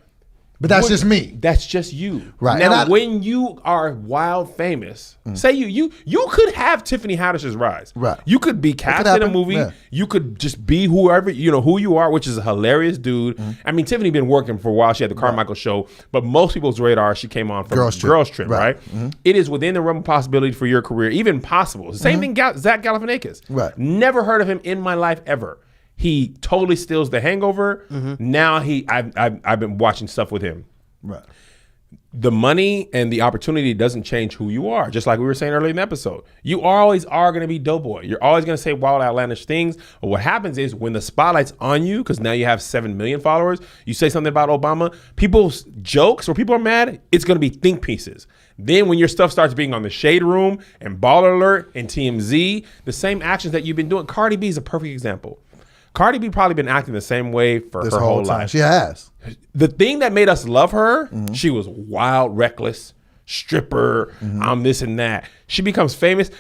But that's just me. That's just you. Right. Now, when you are wild famous, say you could have Tiffany Haddish's rise. Right. You could be cast in a movie. Yeah. You could just be whoever, who you are, which is a hilarious dude. I mean, Tiffany been working for a while. She had the Carmichael show, but most people's radar, she came on from Girls Trip, right? It is within the realm of possibility for your career, even possible. Same thing, Zach Galifianakis. Right. Never heard of him in my life ever. He totally steals The Hangover. Now I've been watching stuff with him. Right. The money and the opportunity doesn't change who you are. Just like we were saying earlier in the episode, you always are going to be Doughboy. You're always going to say wild, outlandish things. But what happens is when the spotlight's on you, because now you have 7 million followers, you say something about Obama, people's jokes or people are mad, it's going to be think pieces. Then when your stuff starts being on the Shade Room and Baller Alert and TMZ, the same actions that you've been doing. Cardi B is a perfect example. Cardi B probably been acting the same way for her whole life. She has. The thing that made us love her, she was wild, reckless, stripper, I'm this and that. She becomes famous.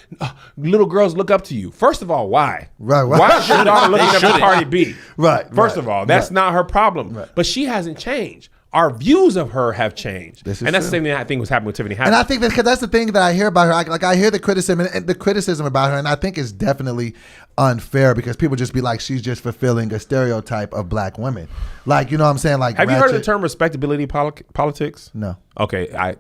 Little girls look up to you. First of all, why? Right. Why is your daughter looking up to Cardi B? Right. First of all, that's not her problem. Right. But she hasn't changed. Our views of her have changed, and that's the same thing I think was happening with Tiffany Haddish. And I think that's the thing that I hear about her. I hear the criticism about her, and I think it's definitely unfair because people just be like, she's just fulfilling a stereotype of black women. Like, you know what I'm saying? Like, have you heard of the term respectability politics? No. Okay,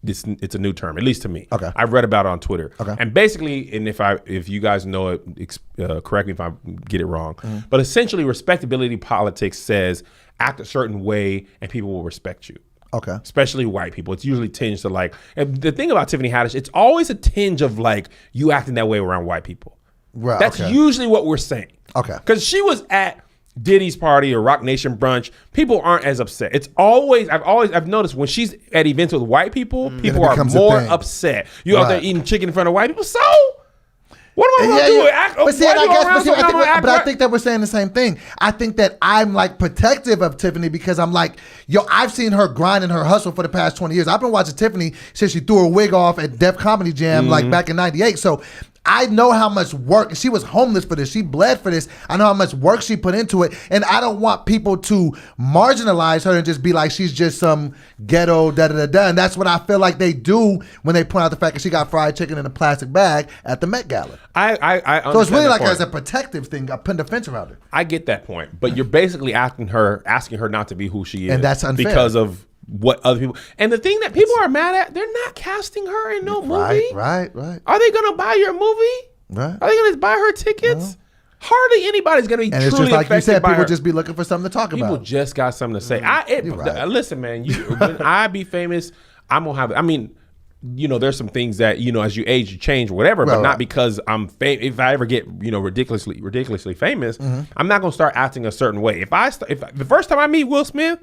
it's a new term, at least to me. Okay, I've read about it on Twitter. Okay, and basically, and if you guys know it, correct me if I get it wrong. But essentially, respectability politics says act a certain way and people will respect you. Okay. Especially white people. It's usually tinged to like, and the thing about Tiffany Haddish, it's always a tinge of like you acting that way around white people. Right. That's usually what we're saying. Okay. Because she was at Diddy's party or Rock Nation brunch, people aren't as upset. It's always, I've noticed when she's at events with white people, people are more upset. You out there eating chicken in front of white people, so what am I going to do? I think that we're saying the same thing. I think that I'm like protective of Tiffany because I'm like, I've seen her grind and her hustle for the past 20 years. I've been watching Tiffany since she threw her wig off at Def Comedy Jam like back in '98. So I know how much work, she was homeless for this. She bled for this. I know how much work she put into it. And I don't want people to marginalize her and just be like, she's just some ghetto da-da-da-da. And that's what I feel like they do when they point out the fact that she got fried chicken in a plastic bag at the Met Gala. So it's really like as a protective thing, a putting a fence around her. I get that point. But you're basically asking her not to be who she is. And that's unfair. Because of what other people, and the thing that people are mad at, they're not casting her in no movie. Right. Are they gonna buy your movie? Right. Are they gonna buy her tickets? Hardly anybody's gonna be truly affected by her. And it's just like you said, people just be looking for something to talk about. People just got something to say. Listen, man, when I be famous, I'm gonna have, I mean, there's some things that, as you age, you change or whatever, but not because I'm famous. If I ever get, ridiculously famous, I'm not gonna start acting a certain way. If the first time I meet Will Smith,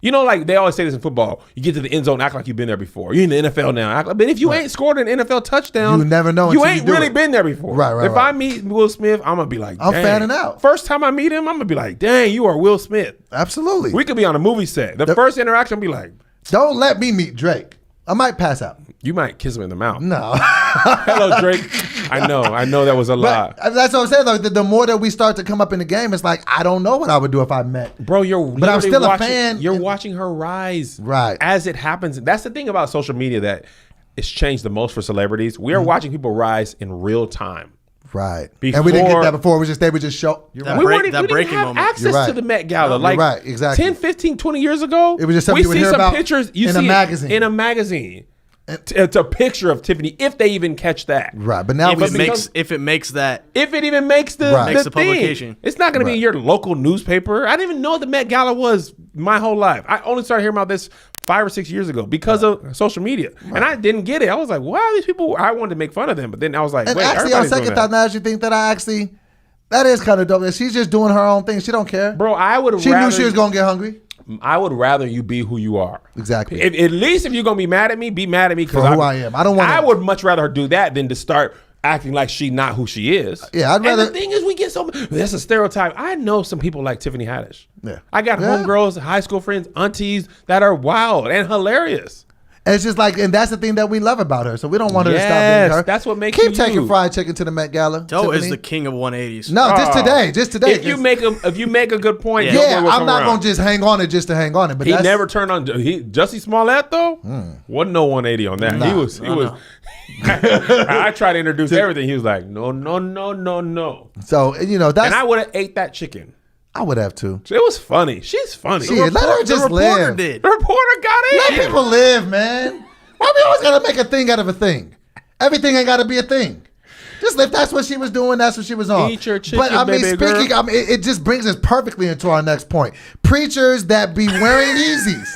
like they always say this in football, you get to the end zone, act like you've been there before. You're in the NFL now. But if you ain't scored an NFL touchdown, you never know. You ain't really been there before. Right. If I meet Will Smith, I'm going to be like, dang. I'm fanning out. First time I meet him, I'm going to be like, dang, you are Will Smith. Absolutely. We could be on a movie set. The first interaction, I'll be like, Don't let me meet Drake. I might pass out. You might kiss him in the mouth. No. Hello, Drake. I know that was a lie. That's what I'm saying. Though, the more that we start to come up in the game, it's like I don't know what I would do if I met. Bro, but I'm still a fan. You're watching her rise, right? As it happens. That's the thing about social media that it's changed the most for celebrities. We are watching people rise in real time. Right. And we didn't get that before. They would just show. We didn't have access to the Met Gala. Like, right, exactly. 10, 15, 20 years ago, it was just something you would hear about pictures in a magazine. In a magazine. It's a picture of Tiffany, if they even catch that. Right. But now if it makes the publication. It's not going to be in your local newspaper. I didn't even know what the Met Gala was my whole life. I only started hearing about this 5 or 6 years ago because of social media. Right. And I didn't get it. I was like, why are these people? I wanted to make fun of them. But then I was like, and wait, actually, on second thought, now as you think that that is kind of dope. She's just doing her own thing. She don't care. Bro, She knew she was going to get hungry. I would rather you be who you are. Exactly. At least if you're going to be mad at me because for who I am. I would much rather her do that than to start acting like she's not who she is. Yeah, I'd rather. And the thing is, we get that's a stereotype. I know some people like Tiffany Haddish. Yeah. I got homegirls, high school friends, aunties that are wild and hilarious. And it's just like, and that's the thing that we love about her. So we don't want her to stop being her. That's what makes Keep taking fried chicken to the Met Gala. Doe is the king of 180s. No, just today. If you make a good point, I'm not gonna just hang on it just to hang on it. But he never turned on. Jussie Smollett though wasn't no 180 on that. He was. I tried to introduce everything. He was like, no. So that's. And I would have ate that chicken. I would have too. It was funny. She's funny. Let her just live. The reporter got in. Let people live, man. Why we always gotta make a thing out of a thing? Everything ain't gotta be a thing. Just if that's what she was doing, that's what she was on. Eat your chicken, but I mean, it just brings us perfectly into our next point. Preachers that be wearing Yeezys.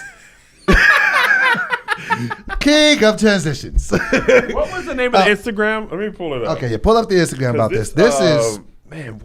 King of transitions. What was the name of the Instagram? Let me pull it up. Okay, pull up the Instagram about this. This is. Man,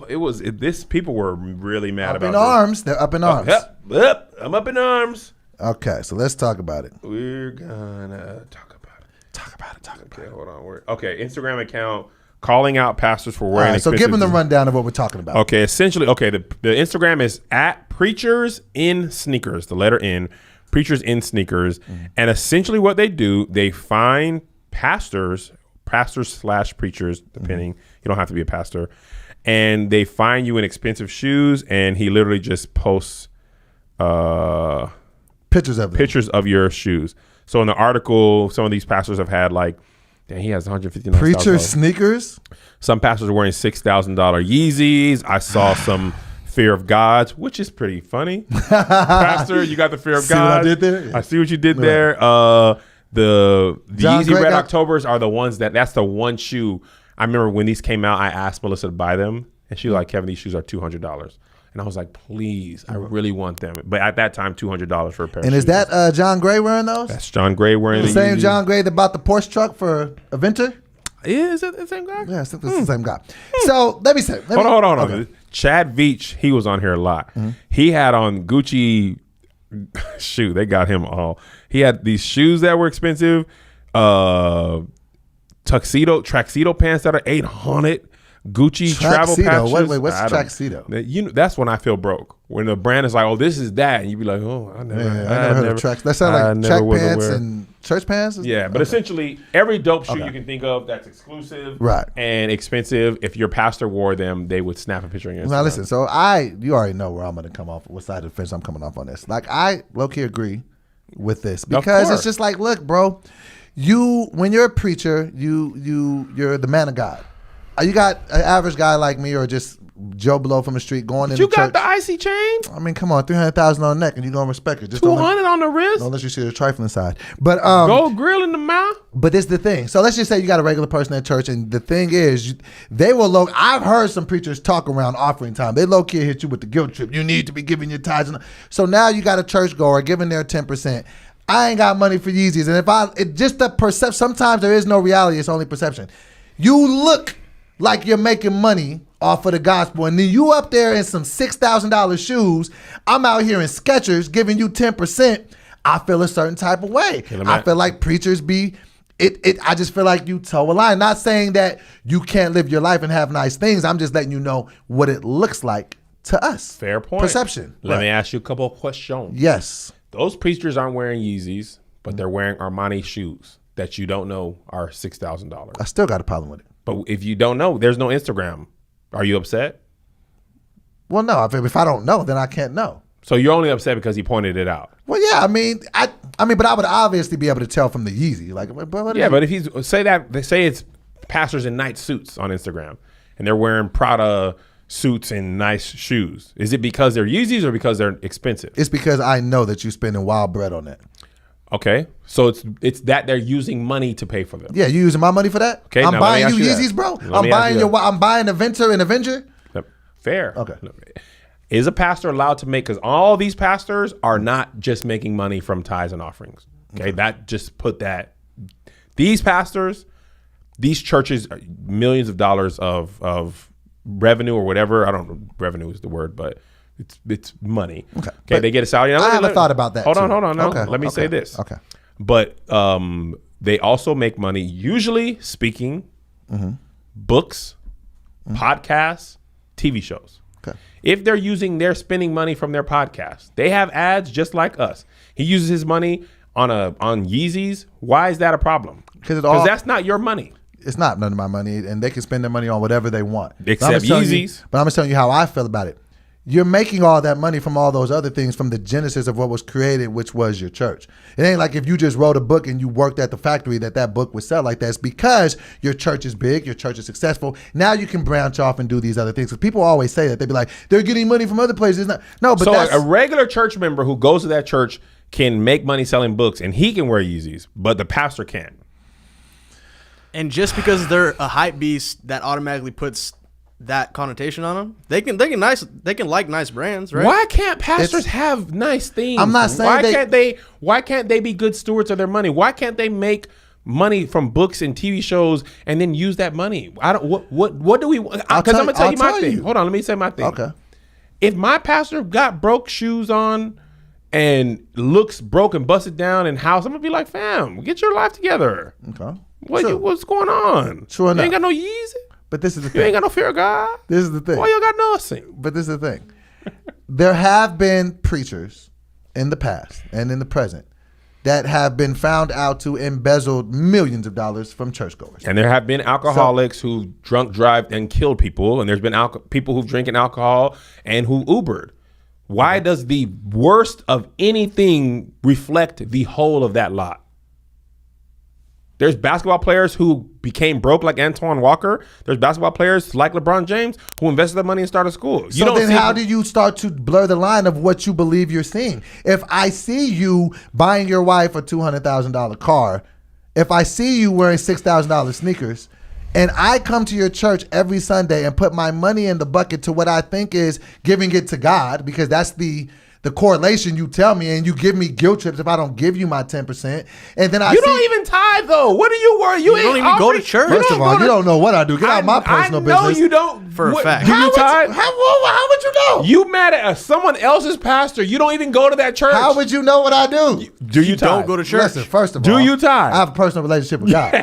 this people were really mad about this. Up in arms. They're up in arms. Yep. I'm up in arms. Okay, so let's talk about it. We're gonna talk about it. Okay, hold on. Okay, Instagram account calling out pastors for wearing expensive. So give them the rundown of what we're talking about. Okay, essentially, the Instagram is at Preachers in Sneakers, the letter N, Preachers in Sneakers. Mm-hmm. And essentially what they do, they find pastors / preachers, depending. Mm-hmm. You don't have to be a pastor. And they find you in expensive shoes, and he literally just posts pictures of your shoes. So in the article, some of these pastors have had he has $159,000. Preacher sneakers. Some pastors are wearing $6,000 Yeezys. I saw some Fear of Gods, which is pretty funny. Pastor, you got the Fear of God. See what I did there? Yeah. I see what you did there. The Yeezy Red Octobers are the ones that's the one shoe. I remember when these came out, I asked Melissa to buy them, and she was like, Kevin, these shoes are $200. And I was like, please, I really want them. But at that time, $200 for a pair of shoes. And is that John Gray wearing those? That's John Gray wearing the same John Gray that bought the Porsche truck for a Venter? Is it the same guy? Yeah, I think it's the same guy. So let me say. Hold on. Okay. Chad Veach, he was on here a lot. Mm-hmm. He had on Gucci, shoot, they got him all. He had these shoes that were expensive, tracksudo pants that are $800, Gucci travel patches. Wait, what's tracksudo? That's when I feel broke. When the brand is like, oh, this is that, and you be like, oh, I never heard of tracks. That sounds like track pants and church pants. Yeah, but essentially every dope shoe you can think of that's exclusive, right, and expensive. If your pastor wore them, they would snap a picture of your Instagram. Now listen, so you already know where I'm going to come off. What side of the fence I'm coming off on this? Like I low-key agree with this because it's just like, look, bro, when you're a preacher, you're the man of God. You got an average guy like me or just Joe Blow from the street going into church. You got the icy chain? I mean, come on, $300,000 on the neck and you're going to respect it. Just $200 on the wrist? Don't let you see the trifling side. But gold grill in the mouth? But this is the thing. So let's just say you got a regular person at church, and the thing is, I've heard some preachers talk around offering time. They low-key hit you with the guilt trip. You need to be giving your tithes. So now you got a churchgoer giving their 10%. I ain't got money for Yeezys. And just the perception, sometimes there is no reality, it's only perception. You look like you're making money off of the gospel, and then you up there in some $6,000 shoes. I'm out here in Skechers giving you 10%. I feel a certain type of way. I feel like preachers I just feel like you toe a line. Not saying that you can't live your life and have nice things. I'm just letting you know what it looks like to us. Fair point. Perception. Let me ask you a couple of questions. Yes. Those preachers aren't wearing Yeezys, but they're wearing Armani shoes that you don't know are $6,000. I still got a problem with it. But if you don't know, there's no Instagram. Are you upset? Well, no. If I don't know, then I can't know. So you're only upset because he pointed it out. Well, yeah. I mean, but I would obviously be able to tell from the Yeezy. Like, but if he's they say it's pastors in nice suits on Instagram, and they're wearing Prada suits and nice shoes. Is it because they're Yeezys or because they're expensive? It's because I know that you're spending wild bread on that. Okay, so it's that they're using money to pay for them. Yeah, you using my money for that? Okay, I'm buying you Yeezys, bro. I'm buying a Venture and Avenger. Fair. Okay. Is a pastor allowed to make, because all these pastors are not just making money from tithes and offerings. Okay, that just put that. These pastors, these churches, millions of dollars of revenue or whatever. I don't know, revenue is the word, but it's money. Okay, they get a salary. I haven't thought about that. Hold on. No. Let me say this. Okay. But they also make money, usually speaking, books, podcasts, TV shows. Okay. If they're spending money from their podcast, they have ads just like us. He uses his money on Yeezys. Why is that a problem? Because that's not your money. It's not none of my money, and they can spend their money on whatever they want. Except Yeezys. But I'm just telling you how I feel about it. You're making all that money from all those other things from the genesis of what was created, which was your church. It ain't like if you just wrote a book and you worked at the factory that book would sell like that. It's because your church is big, your church is successful. Now you can branch off and do these other things. Because people always say that. They be like, they're getting money from other places. But a regular church member who goes to that church can make money selling books, and he can wear Yeezys, but the pastor can't. And just because they're a hype beast, that automatically puts that connotation on them. They can like nice brands, right? Why can't pastors have nice things? I'm not saying why can't they be good stewards of their money? Why can't they make money from books and TV shows and then use that money? What do we? Because I'm gonna tell you my thing. Hold on, let me say my thing. Okay. If my pastor got broke shoes on and looks broke and busted down in house, I'm gonna be like, fam, get your life together. Okay. What's going on? Sure enough. You ain't got no Yeezy. But this is the thing. You ain't got no fear of God. This is the thing. Why you got nothing? But this is the thing. There have been preachers in the past and in the present that have been found out to embezzle millions of dollars from churchgoers. And there have been alcoholics who drunk drive and killed people. And there's been people who've drinking alcohol and who Ubered. Why does the worst of anything reflect the whole of that lot? There's basketball players who became broke like Antoine Walker. There's basketball players like LeBron James who invested their money and started school. How do you start to blur the line of what you believe you're seeing? If I see you buying your wife a $200,000 car, if I see you wearing $6,000 sneakers, and I come to your church every Sunday and put my money in the bucket to what I think is giving it to God, because that's the correlation you tell me, and you give me guilt trips if I don't give you my 10%. And then you don't even tithe though. What are you worried? You don't even go to church. First of all, you don't know what I do. Get out of my personal business. I know you don't. For a fact. Do you tithe? How would you know? You mad at someone else's pastor. You don't even go to that church. How would you know what I do? Do you tithe? Don't go to church. Listen, first of all, do you tithe? I have a personal relationship with God.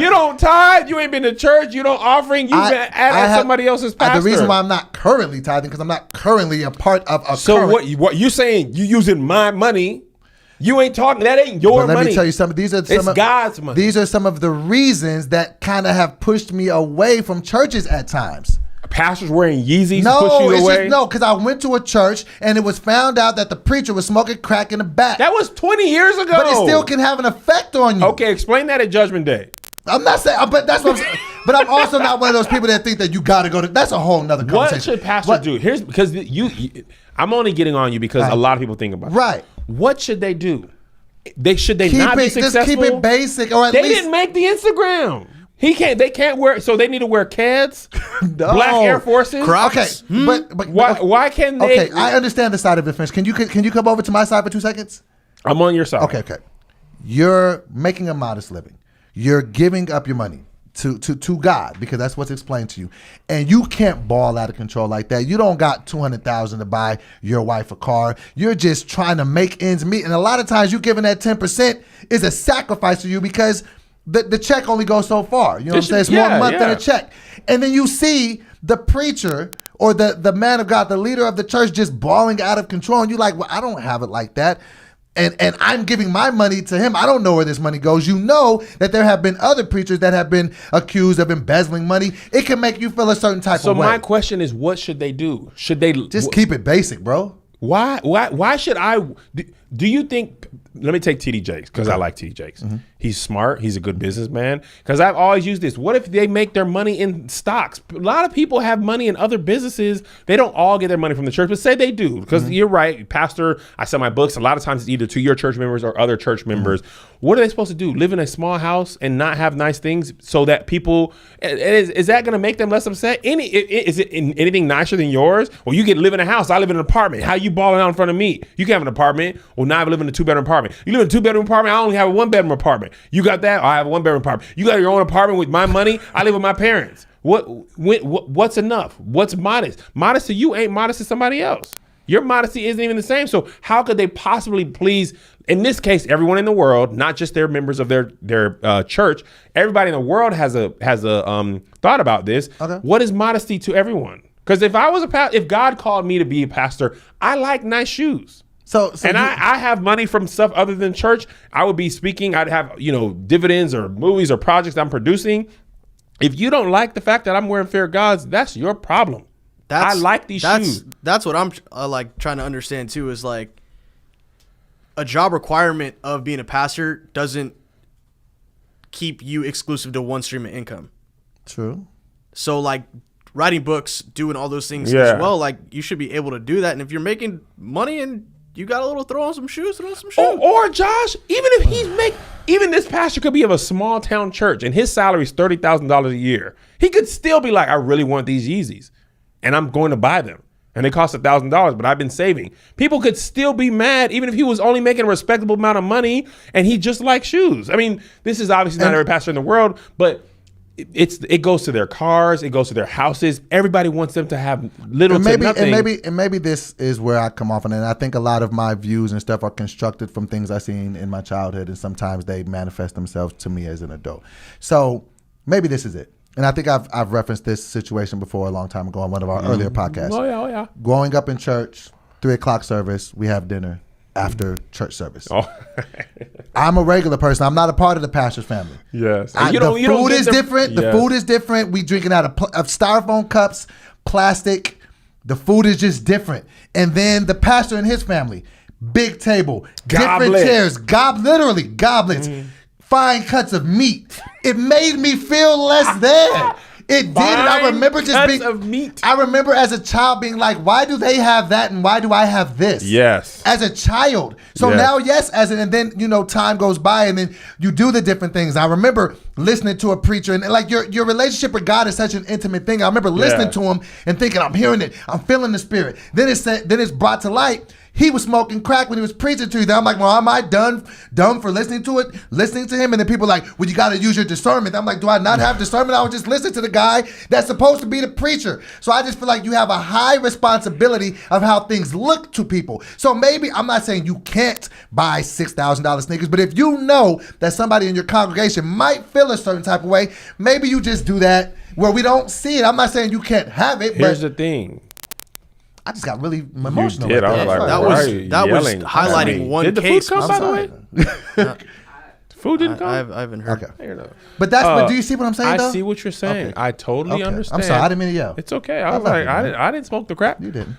You don't tithe. You ain't been to church. You don't offering. You've been at somebody else's pastor. The reason why I'm not currently tithing because I'm not currently a part of a. So what you saying? You using my money? You ain't talking. That ain't your money. Let me tell you something. It's God's money. These are some of the reasons that kind of have pushed me away from churches at times. Pastors wearing Yeezys push you away? No, because I went to a church and it was found out that the preacher was smoking crack in the back. That was 20 years ago. But it still can have an effect on you. Okay, explain that at Judgment Day. I'm not saying, but that's what I'm saying. But I'm also not one of those people that think that you got to go to. That's a whole nother conversation. What should pastors do? Here's because I'm only getting on you because a lot of people think about it. Right. What should they do? Should they not be successful? Just keep it basic, or at least they didn't make the Instagram. They can't wear. So they need to wear Keds, black Air Forces, Crocs. Okay, but why can't they? Okay, I understand the side of the fence. Can you come over to my side for 2 seconds? I'm on your side. Okay. You're making a modest living. You're giving up your money to God because that's what's explained to you, and you can't ball out of control like that. You don't got $200,000 to buy your wife a car. You're just trying to make ends meet, and a lot of times you giving that 10% is a sacrifice to you because the check only goes so far. You know what I'm saying? It's more month than a check, and then you see the preacher or the man of God, the leader of the church, just balling out of control, and you're like, well, I don't have it like that. and I'm giving my money to him. I don't know where this money goes. You know that there have been other preachers that have been accused of embezzling money. It can make you feel a certain type of way. So my question is, what should they do? Should they just keep it basic, bro? Why should I? Do you think? Let me take TD Jakes because I like TD Jakes. Mm-hmm. He's smart. He's a good businessman. Because I've always used this. What if they make their money in stocks? A lot of people have money in other businesses. They don't all get their money from the church, but say they do. Because you're right, pastor. I sell my books. A lot of times it's either to your church members or other church members. What are they supposed to do? Live in a small house and not have nice things so that people? Is that going to make them less upset? Is it anything nicer than yours? Well, you live in a house. I live in an apartment. How you balling out in front of me? You can have an apartment. Well, now I live in a 2-bedroom apartment. You live in a 2-bedroom apartment. I only have a 1-bedroom apartment. You got that? I have a 1-bedroom apartment. You got your own apartment with my money. I live with my parents. What's enough? What's modest? Modest to you ain't modest to somebody else. Your modesty isn't even the same. So how could they possibly please, in this case, everyone in the world, not just their members of their church? Everybody in the world has a thought about this. Okay. What is modesty to everyone? Because if I was if God called me to be a pastor, I like nice shoes. I have money from stuff other than church. I would be speaking. I'd have dividends or movies or projects I'm producing. If you don't like the fact that I'm wearing fair gods, that's your problem. I like these shoes. That's what I'm trying to understand too. Is like a job requirement of being a pastor doesn't keep you exclusive to one stream of income. True. So like writing books, doing all those things as well. Like you should be able to do that. And if you're making money and you got a little throw on some shoes. Or Josh, even this pastor could be of a small town church and his salary is $30,000 a year. He could still be like, I really want these Yeezys and I'm going to buy them. And they cost $1,000, but I've been saving. People could still be mad even if he was only making a respectable amount of money and he just likes shoes. I mean, this is obviously not every pastor in the world, but it goes to their cars, it goes to their houses. Everybody wants them to have little to nothing. And maybe this is where I come off, and I think a lot of my views and stuff are constructed from things I've seen in my childhood, and sometimes they manifest themselves to me as an adult. So maybe this is it. And I think I've referenced this situation before a long time ago on one of our earlier podcasts. Oh yeah. Growing up in church, 3:00 service, we have dinner after church service. Oh. I'm a regular person. I'm not a part of the pastor's family. Yes. The food is different. The food is different. We drinking out of styrofoam cups, plastic. The food is just different. And then the pastor and his family, big table, different chairs, literally goblets, fine cuts of meat. It made me feel less than. It did. And I remember I remember as a child being like, why do they have that and why do I have this? Yes. As a child. So now, and then, time goes by and then you do the different things. I remember listening to a preacher and like your relationship with God is such an intimate thing. I remember listening to him and thinking, I'm hearing it. I'm feeling the spirit. Then it's brought to light. He was smoking crack when he was preaching to you. Then I'm like, well, am I dumb for listening to him? And then people are like, well, you got to use your discernment. I'm like, do I not have discernment? I would just listen to the guy that's supposed to be the preacher. So I just feel like you have a high responsibility of how things look to people. So maybe, I'm not saying you can't buy $6,000 sneakers, but if you know that somebody in your congregation might feel a certain type of way, maybe you just do that where we don't see it. I'm not saying you can't have it. Here's the thing. I just got really emotional. You did. I was like, that was highlighting one case. Did the food come, by the way? Food didn't come? I haven't heard. Okay. But do you see what I'm saying, though? I see what you're saying. Okay. I totally understand. I'm sorry. I didn't mean to yell. It's okay. I was like, I didn't smoke the crap. You didn't.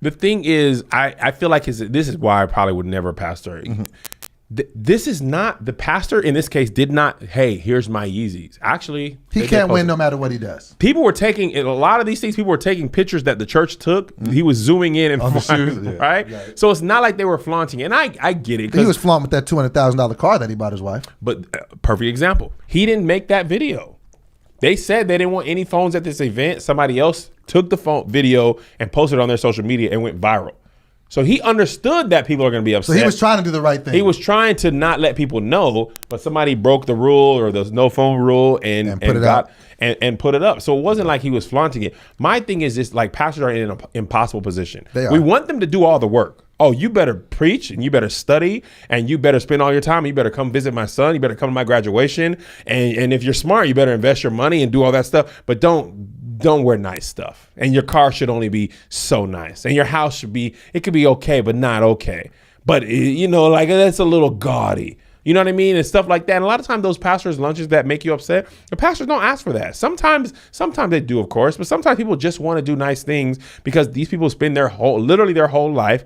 The thing is, I feel like this is why I probably would never pastor. Mm-hmm. This is not, the pastor in this case did not, hey, here's my Yeezys. Actually, he can't win no matter what he does. People were taking, a lot of these things, people were taking pictures that the church took. Mm-hmm. He was zooming in and flying, right? So it's not like they were flaunting. And I get it. He was flaunting with that $200,000 car that he bought his wife. But perfect example. He didn't make that video. They said they didn't want any phones at this event. Somebody else took the video and posted it on their social media and went viral. So he understood that people are going to be upset. So he was trying to do the right thing. He was trying to not let people know, but somebody broke the rule or there's no phone rule and put it up. So it wasn't like he was flaunting it. My thing is just like pastors are in an impossible position. We want them to do all the work. Oh, you better preach and you better study and you better spend all your time. You better come visit my son. You better come to my graduation. And if you're smart, you better invest your money and do all that stuff. But don't don't wear nice stuff. And your car should only be so nice. And your house could be okay, but not okay. But, like that's a little gaudy. You know what I mean? And stuff like that. And a lot of times those pastors' lunches that make you upset, the pastors don't ask for that. Sometimes they do, of course, but sometimes people just want to do nice things because these people spend literally their whole life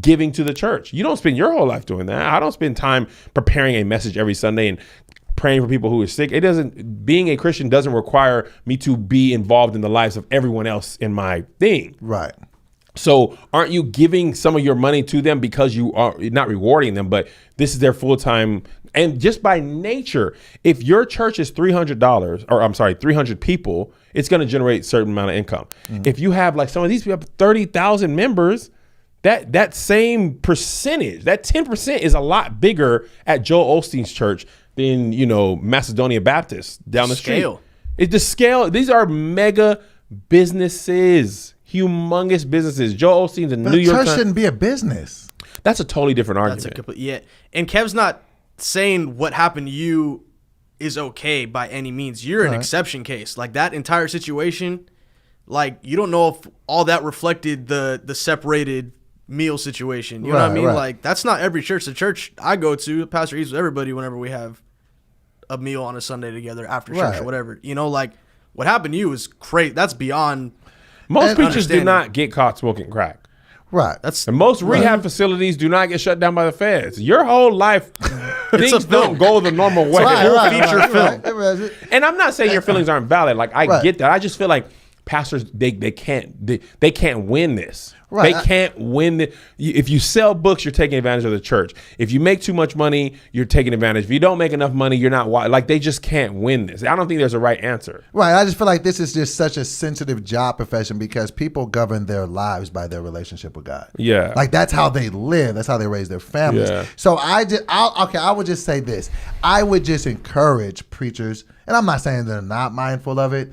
giving to the church. You don't spend your whole life doing that. I don't spend time preparing a message every Sunday and praying for people who are sick. Being a Christian doesn't require me to be involved in the lives of everyone else in my thing. Right. So aren't you giving some of your money to them because you are not rewarding them, but this is their full time? And just by nature, if your church is $300 300 people, it's going to generate a certain amount of income. Mm-hmm. If you have like some of these people have 30,000 members, that same percentage, that 10% is a lot bigger at Joel Osteen's church than, Macedonia Baptist down the street. It's the scale. These are mega businesses. Humongous businesses. Joel Osteen's in New York Times. Church shouldn't be a business. That's a totally different argument. Yeah. And Kev's not saying what happened to you is okay by any means. You're an exception case. Like that entire situation, like you don't know if all that reflected the separated meal situation. You know what I mean? Right. Like that's not every church. The church I go to, the pastor eats with everybody whenever we have a meal on a Sunday together after church or whatever. Like what happened to you is crazy. That's beyond. Most preachers do not get caught smoking crack. Right. And most rehab facilities do not get shut down by the feds. Your whole life, things don't go the normal way. Right. And I'm not saying your feelings aren't valid. Like I get that. I just feel like pastors, they can't win this. Right. They can't win it. If you sell books, you're taking advantage of the church. If you make too much money, you're taking advantage. If you don't make enough money, you're not. Like they just can't win this. I don't think there's a right answer. Right. I just feel like this is just such a sensitive job profession because people govern their lives by their relationship with God. Yeah. Like that's how they live. That's how they raise their families. Yeah. So I would just say this. I would just encourage preachers, and I'm not saying they're not mindful of it.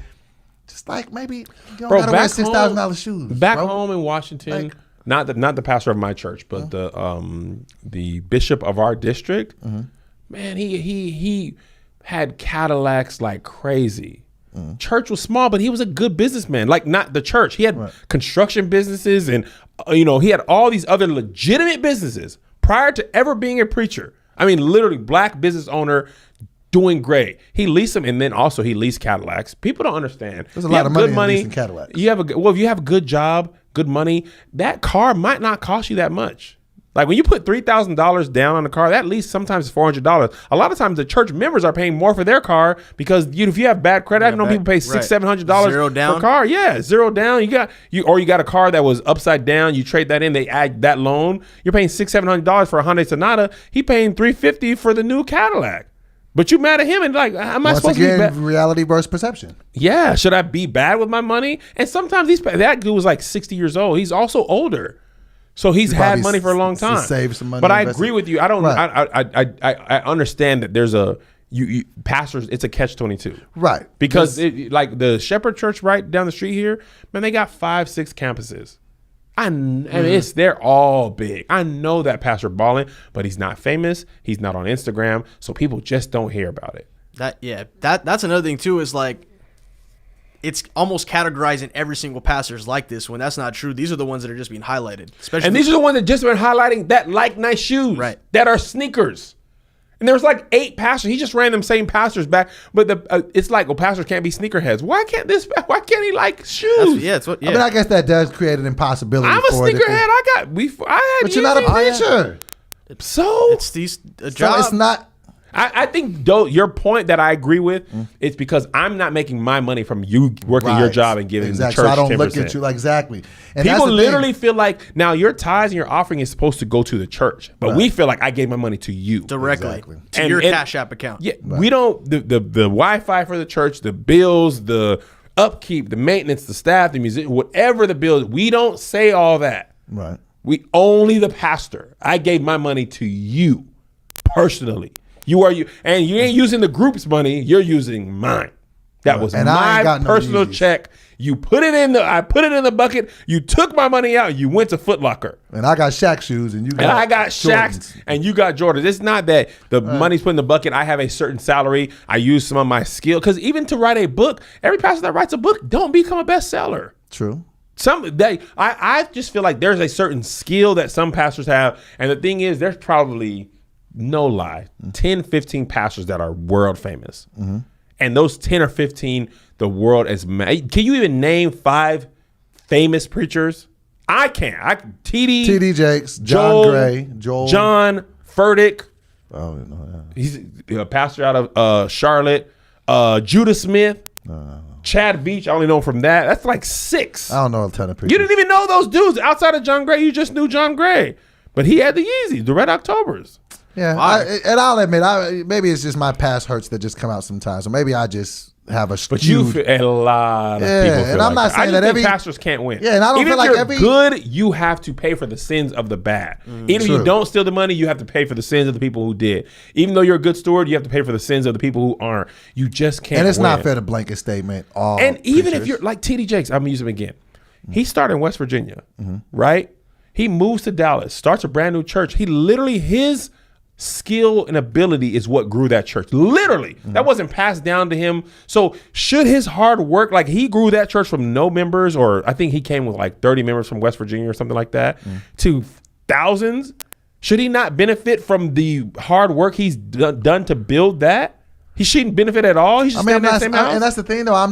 Just like maybe you don't gotta wear $6,000 shoes. Back home in Washington, not the pastor of my church, but the bishop of our district, man, he had Cadillacs like crazy. Church was small, but he was a good businessman. Like not the church. He had construction businesses and he had all these other legitimate businesses prior to ever being a preacher. I mean, literally black business owner. Doing great. He leased them, and then also he leased Cadillacs. People don't understand. There's a lot of money in leasing Cadillacs. If you have a good job, good money, that car might not cost you that much. Like when you put $3,000 down on the car, that lease sometimes is $400. A lot of times the church members are paying more for their car because if you have bad credit, I've known people pay $600-$700 per car. Yeah, zero down. You got a car that was upside down. You trade that in, they add that loan. You're paying $600-$700 for a Hyundai Sonata. He paying $350 for the new Cadillac. But you mad at him and like, am I supposed to be bad? Reality versus perception. Yeah, should I be bad with my money? And sometimes that dude was like 60 years old. He's also older, so he's had money for a long time. Save some money. But I agree with you. I don't. Right. I understand that there's pastors. It's a catch-22. Right. Because like the Shepherd Church right down the street here, man, they got 5-6 campuses. They're all big. I know that pastor balling, but he's not famous. He's not on Instagram, so people just don't hear about it. That's another thing too. Is like it's almost categorizing every single pastor is like this when that's not true. These are the ones that are just being highlighted. And these are the ones that just been highlighting that like nice shoes, right? That are sneakers. And there was like 8 pastors. He just ran them same pastors back. But it's like, well, pastors can't be sneakerheads. Why can't he like shoes? I mean, I guess that does create an impossibility. I'm a sneakerhead. But you're not a preacher. So it's a job. So it's not. I think though your point that I agree with, it's because I'm not making my money from you working your job and giving the church 10%. So I don't look at you like exactly. And people literally feel like now your tithes and your offering is supposed to go to the church, but we feel like I gave my money to you directly to your Cash App account. Yeah, we don't the Wi-Fi for the church, the bills, the upkeep, the maintenance, the staff, the music, whatever the bill. We don't say all that. Right. We only the pastor. I gave my money to you personally. You ain't using the group's money. You're using mine. That was my personal check. You put it in I put it in the bucket. You took my money out. You went to Foot Locker. And I got Shaq shoes, and you got I got Shaqs, and you got Jordans. It's not that the money's put in the bucket. I have a certain salary. I use some of my skill. Because even to write a book, every pastor that writes a book don't become a bestseller. True. I just feel like there's a certain skill that some pastors have. And the thing is, there's probably, no lie, 10, 15 pastors that are world famous. Mm-hmm. And those 10 or 15, the world is mad. Can you even name 5 famous preachers? I can't. T.D. Jakes, John Gray, John Furtick. Oh, no. He's a pastor out of Charlotte. Judah Smith. Chad Beach. I only know him from that. That's like 6. I don't know a ton of preachers. You didn't even know those dudes outside of John Gray. You just knew John Gray. But he had the Yeezys, the Red Octobers. Yeah, and I'll admit, maybe it's just my past hurts that just come out sometimes, or maybe I just have a skewed. But you feel a lot of people feel and I'm not saying that every pastors can't win. Yeah, and I don't even feel like if you're good, you have to pay for the sins of the bad. Even if you don't steal the money, you have to pay for the sins of the people who did. Even though you're a good steward, you have to pay for the sins of the people who aren't. You just can't. And it's win. Not fair to blanket statement. All and even if you're like T.D. Jakes, I'm gonna use him again. He started in West Virginia, right? He moves to Dallas, starts a brand new church. He literally his skill and ability is what grew that church. Literally. That wasn't passed down to him. So should his hard work, like he grew that church from no members, or I think he came with like 30 members from West Virginia or something like that, to thousands. Should he not benefit from the hard work he's done to build that? He shouldn't benefit at all. He should stay in that same house. And that's the thing, though. I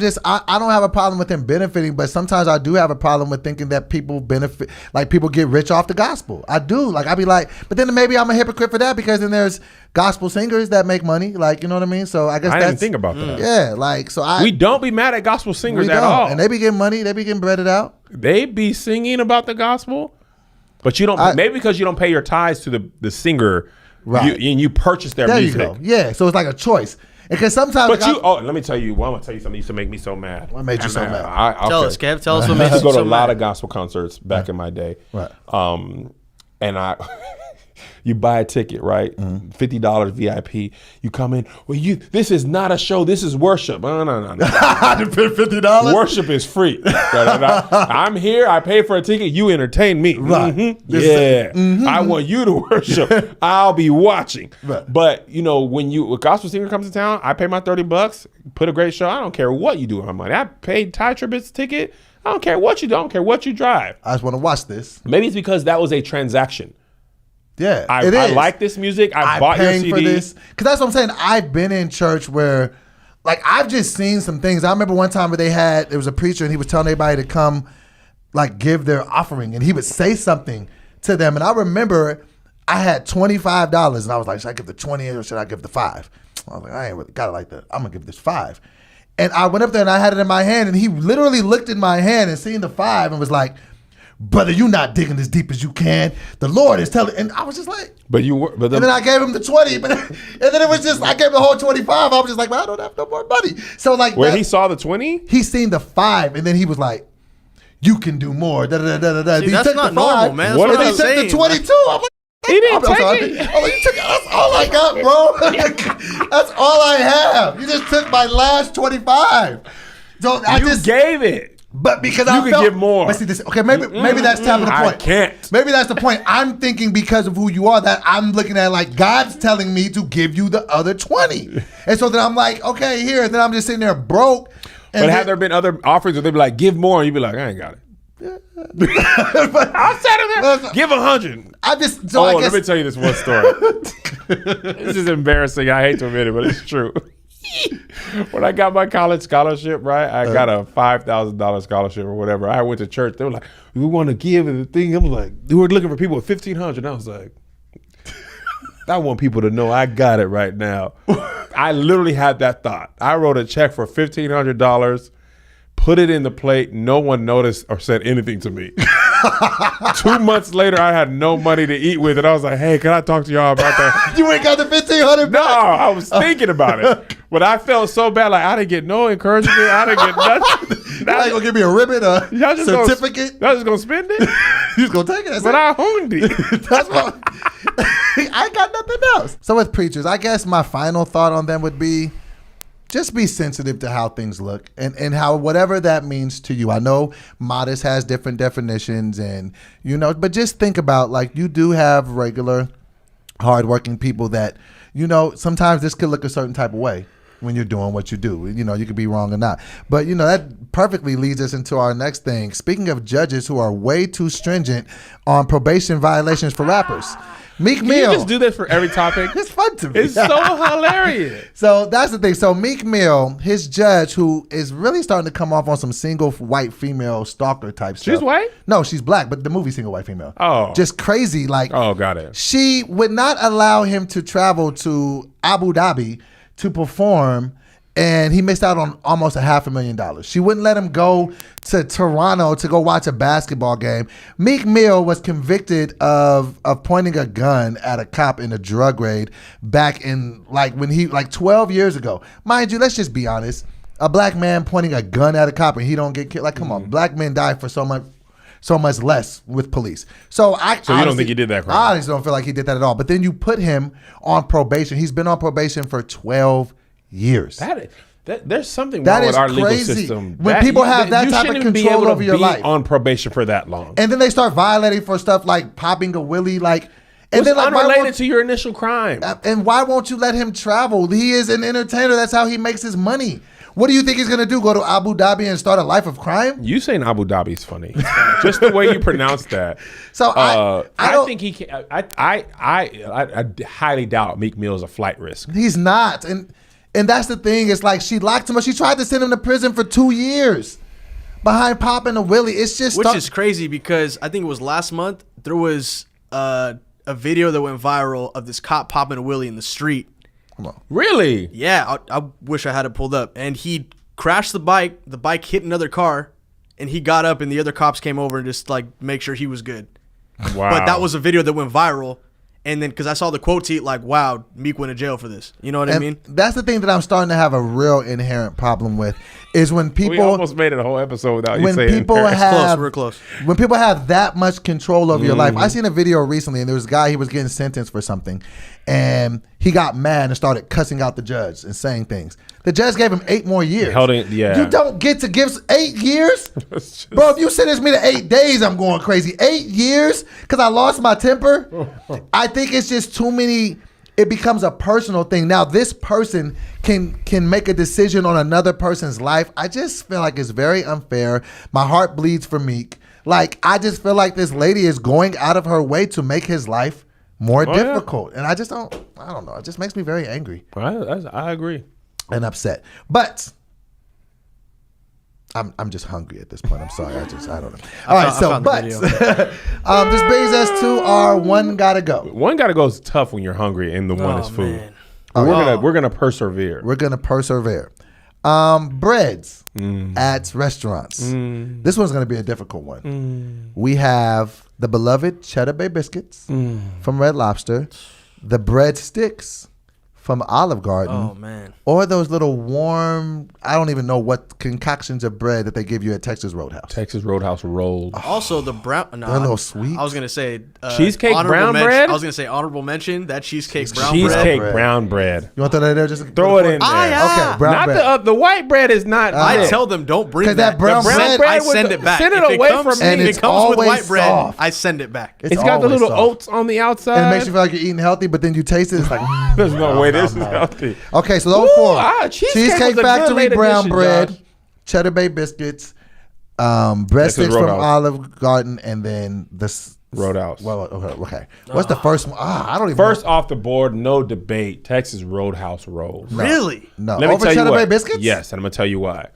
don't have a problem with him benefiting, but sometimes I do have a problem with thinking that people benefit, like people get rich off the gospel. I do. Like I be like, but then maybe I'm a hypocrite for that because then there's gospel singers that make money. Like, you know what I mean? So I guess I didn't think about that. Yeah, like we don't be mad at gospel singers at all, and they be getting money. They be getting breaded out. They be singing about the gospel, but you don't. Maybe because you don't pay your tithes to the singer, right? And you purchase their music. You go. Yeah, so it's like a choice. Because sometimes, but let me tell you. Well, I'm gonna tell you something that used to make me so mad. What made you so mad? Tell us, Kev. Tell us what made you so mad. I used to go to a lot of gospel concerts back in my day. Right. And you buy a ticket, right? $50 VIP. You come in. Well, this is not a show. This is worship. No. $50. Worship is free. I'm here. I pay for a ticket. You entertain me. Right. I want you to worship. I'll be watching. Right. But when a gospel singer comes to town, I pay my $30. Put a great show. I don't care what you do with my money. I paid Ty Tribbitt's ticket. I don't care what you do. I don't care what you drive. I just want to watch this. Maybe it's because that was a transaction. Yeah, I like this music. I bought your CD. For this. Because that's what I'm saying. I've been in church where, like, I've just seen some things. I remember one time where there was a preacher and he was telling everybody to come, like, give their offering. And he would say something to them. And I remember I had $25 and I was like, should I give the 20 or should I give the 5? I was like, I ain't really got it like that. I'm going to give this 5. And I went up there and I had it in my hand and he literally looked in my hand and seen the 5 and was like, brother, you're not digging as deep as you can. The Lord is telling, and I was just like, and then I gave him the 20, and then it was just, I gave him the whole 25. I was just like, well, I don't have no more money. So like, when he saw the 20, he seen the 5, and then he was like, you can do more. See, that's not normal, man. What and he took the 22. I'm like, he didn't take it. Oh, you took, that's all I got, bro. That's all I have. You just took my last 25. So I just gave it. But because you could give more. But see this, okay, maybe that's time of the point. I can't. Maybe that's the point. I'm thinking because of who you are that I'm looking at like God's telling me to give you the other 20. And so then I'm like, okay, here. And then I'm just sitting there broke. But have there been other offerings where they'd be like, give more, and you'd be like, I ain't got it. I'll settle there. Give 100. I guess, let me tell you this one story. This is embarrassing. I hate to admit it, but it's true. When I got my college scholarship, right? I got a $5,000 scholarship or whatever. I went to church. They were like, we want to give the thing. I was like, we were looking for people with $1,500. I was like, I want people to know I got it right now. I literally had that thought. I wrote a check for $1,500, put it in the plate. No one noticed or said anything to me. 2 months later, I had no money to eat with, and I was like, "Hey, can I talk to y'all about that?" You ain't got the $1,500 back? No, I was thinking about it, but I felt so bad. Like I didn't get no encouragement. I didn't get nothing. Y'all ain't gonna give me a ribbon, a certificate? Y'all just gonna spend it? You just gonna take it? But I owned it. That's what. I got nothing else. So with preachers, I guess my final thought on them would be, just be sensitive to how things look and how whatever that means to you. I know modest has different definitions and, you know, but just think about, like, you do have regular hardworking people that, you know, sometimes this could look a certain type of way when you're doing what you do. You know, you could be wrong or not. But, you know, that perfectly leads us into our next thing. Speaking of judges who are way too stringent on probation violations for rappers. Meek Mill. You just do this for every topic. It's fun to me. It's so hilarious. So that's the thing. So Meek Mill, his judge, who is really starting to come off on some single white female stalker type stuff. She's white? No, she's black, but the movie Single White Female. Oh. Just crazy. Like, oh, got it. She would not allow him to travel to Abu Dhabi to perform, and he missed out on almost $500,000. She wouldn't let him go to Toronto to go watch a basketball game. Meek Mill was convicted of pointing a gun at a cop in a drug raid back in, like, when he, like, 12 years ago. Mind you, let's just be honest. A black man pointing a gun at a cop and he don't get killed. Like, come on, black men die for so much less with police. So you don't think he did that crime? I honestly don't feel like he did that at all. But then you put him on probation. He's been on probation for 12 years. There's something wrong with our legal system. When people have that type of control over your life, on probation for that long, and then they start violating for stuff like popping a willy, like, and then, like, unrelated to your initial crime. And why won't you let him travel? He is an entertainer. That's how he makes his money. What do you think he's gonna do? Go to Abu Dhabi and start a life of crime? You saying Abu Dhabi is funny, just the way you pronounce that. So I think he can. I highly doubt Meek Mill is a flight risk. He's not, and that's the thing. It's like she locked him up. She tried to send him to prison for 2 years behind popping a willy. It's just which is crazy because I think it was last month there was a video that went viral of this cop popping a willy in the street. Come on. Really? Yeah, I wish I had it pulled up. And he crashed the bike. The bike hit another car, and he got up, and the other cops came over and just, like, make sure he was good. Wow. But that was a video that went viral. And then, because I saw the quote tweet, like, wow, Meek went to jail for this. You know what I mean? That's the thing that I'm starting to have a real inherent problem with, is when people... We almost made it a whole episode without you saying people have, we're close. When people have that much control over your life. I seen a video recently, and there was a guy, he was getting sentenced for something, and he got mad and started cussing out the judge and saying things. The judge gave him 8 more years. You don't get to give 8 years? Bro, if you sentence me to 8 days, I'm going crazy. 8 years? Because I lost my temper? I think it's just too many. It becomes a personal thing. Now, this person can make a decision on another person's life. I just feel like it's very unfair. My heart bleeds for Meek. Like, I just feel like this lady is going out of her way to make his life more difficult. Yeah. And I don't know. It just makes me very angry. I agree. And upset. But I'm just hungry at this point. I'm sorry. I don't know. All right, so this brings us to our one gotta go. One gotta go is tough when you're hungry and the one is food. We're gonna persevere. We're gonna persevere. Breads at restaurants. This one's gonna be a difficult one. We have the beloved Cheddar Bay biscuits from Red Lobster, the bread sticks from Olive Garden. Oh, man. Or those little warm, I don't even know what concoctions of bread that they give you at Texas Roadhouse. Texas Roadhouse rolls. Also, the brown... No, they're a little sweet. I was going to say... cheesecake brown bread? I was going to say honorable mention, that cheesecake brown bread. You want that in there? Just throw it in there. Yeah. Okay, brown bread. The white bread is not... I tell them, don't bring that. Brown bread, I send it back. Send it away from me. And if it comes with white bread, soft. I send it back. It's got the little oats on the outside. And it makes you feel like you're eating healthy, but then you taste it, it's like... There's no way this is healthy. Okay, so those 4. Cheesecake Factory brown bread, Cheddar Bay biscuits, breadsticks from Olive Garden, and then the Roadhouse. Well, okay. What's the first one? I don't even First off the board, no debate, Texas Roadhouse rolls. No. Really? No. Let me Over tell Cheddar you Bay biscuits? Yes, and I'm going to tell you why.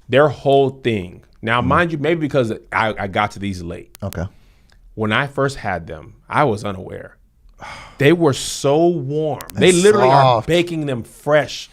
Their whole thing. Now, mind you, maybe because I got to these late. Okay. When I first had them, I was unaware. They were so warm. They literally are baking them fresh.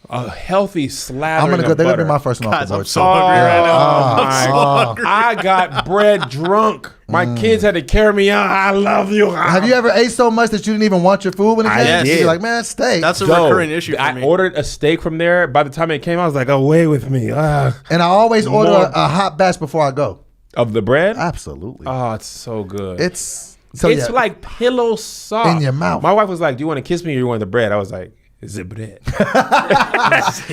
A healthy slather. I'm gonna go. They're gonna be my first one off the board. I'm so hungry right now. I'm so hungry. I got bread drunk. My kids had to carry me out. I love you. Have you ever ate so much that you didn't even want your food when it came? I did. You're like, man, steak. That's a recurring issue for me. I ordered a steak from there. By the time it came, I was like, away with me. And I always order a hot batch before I go. Of the bread? Absolutely. Oh, it's so good. It's like pillow soft in your mouth. My wife was like, "Do you want to kiss me or you want the bread?" I was like, the bread. Because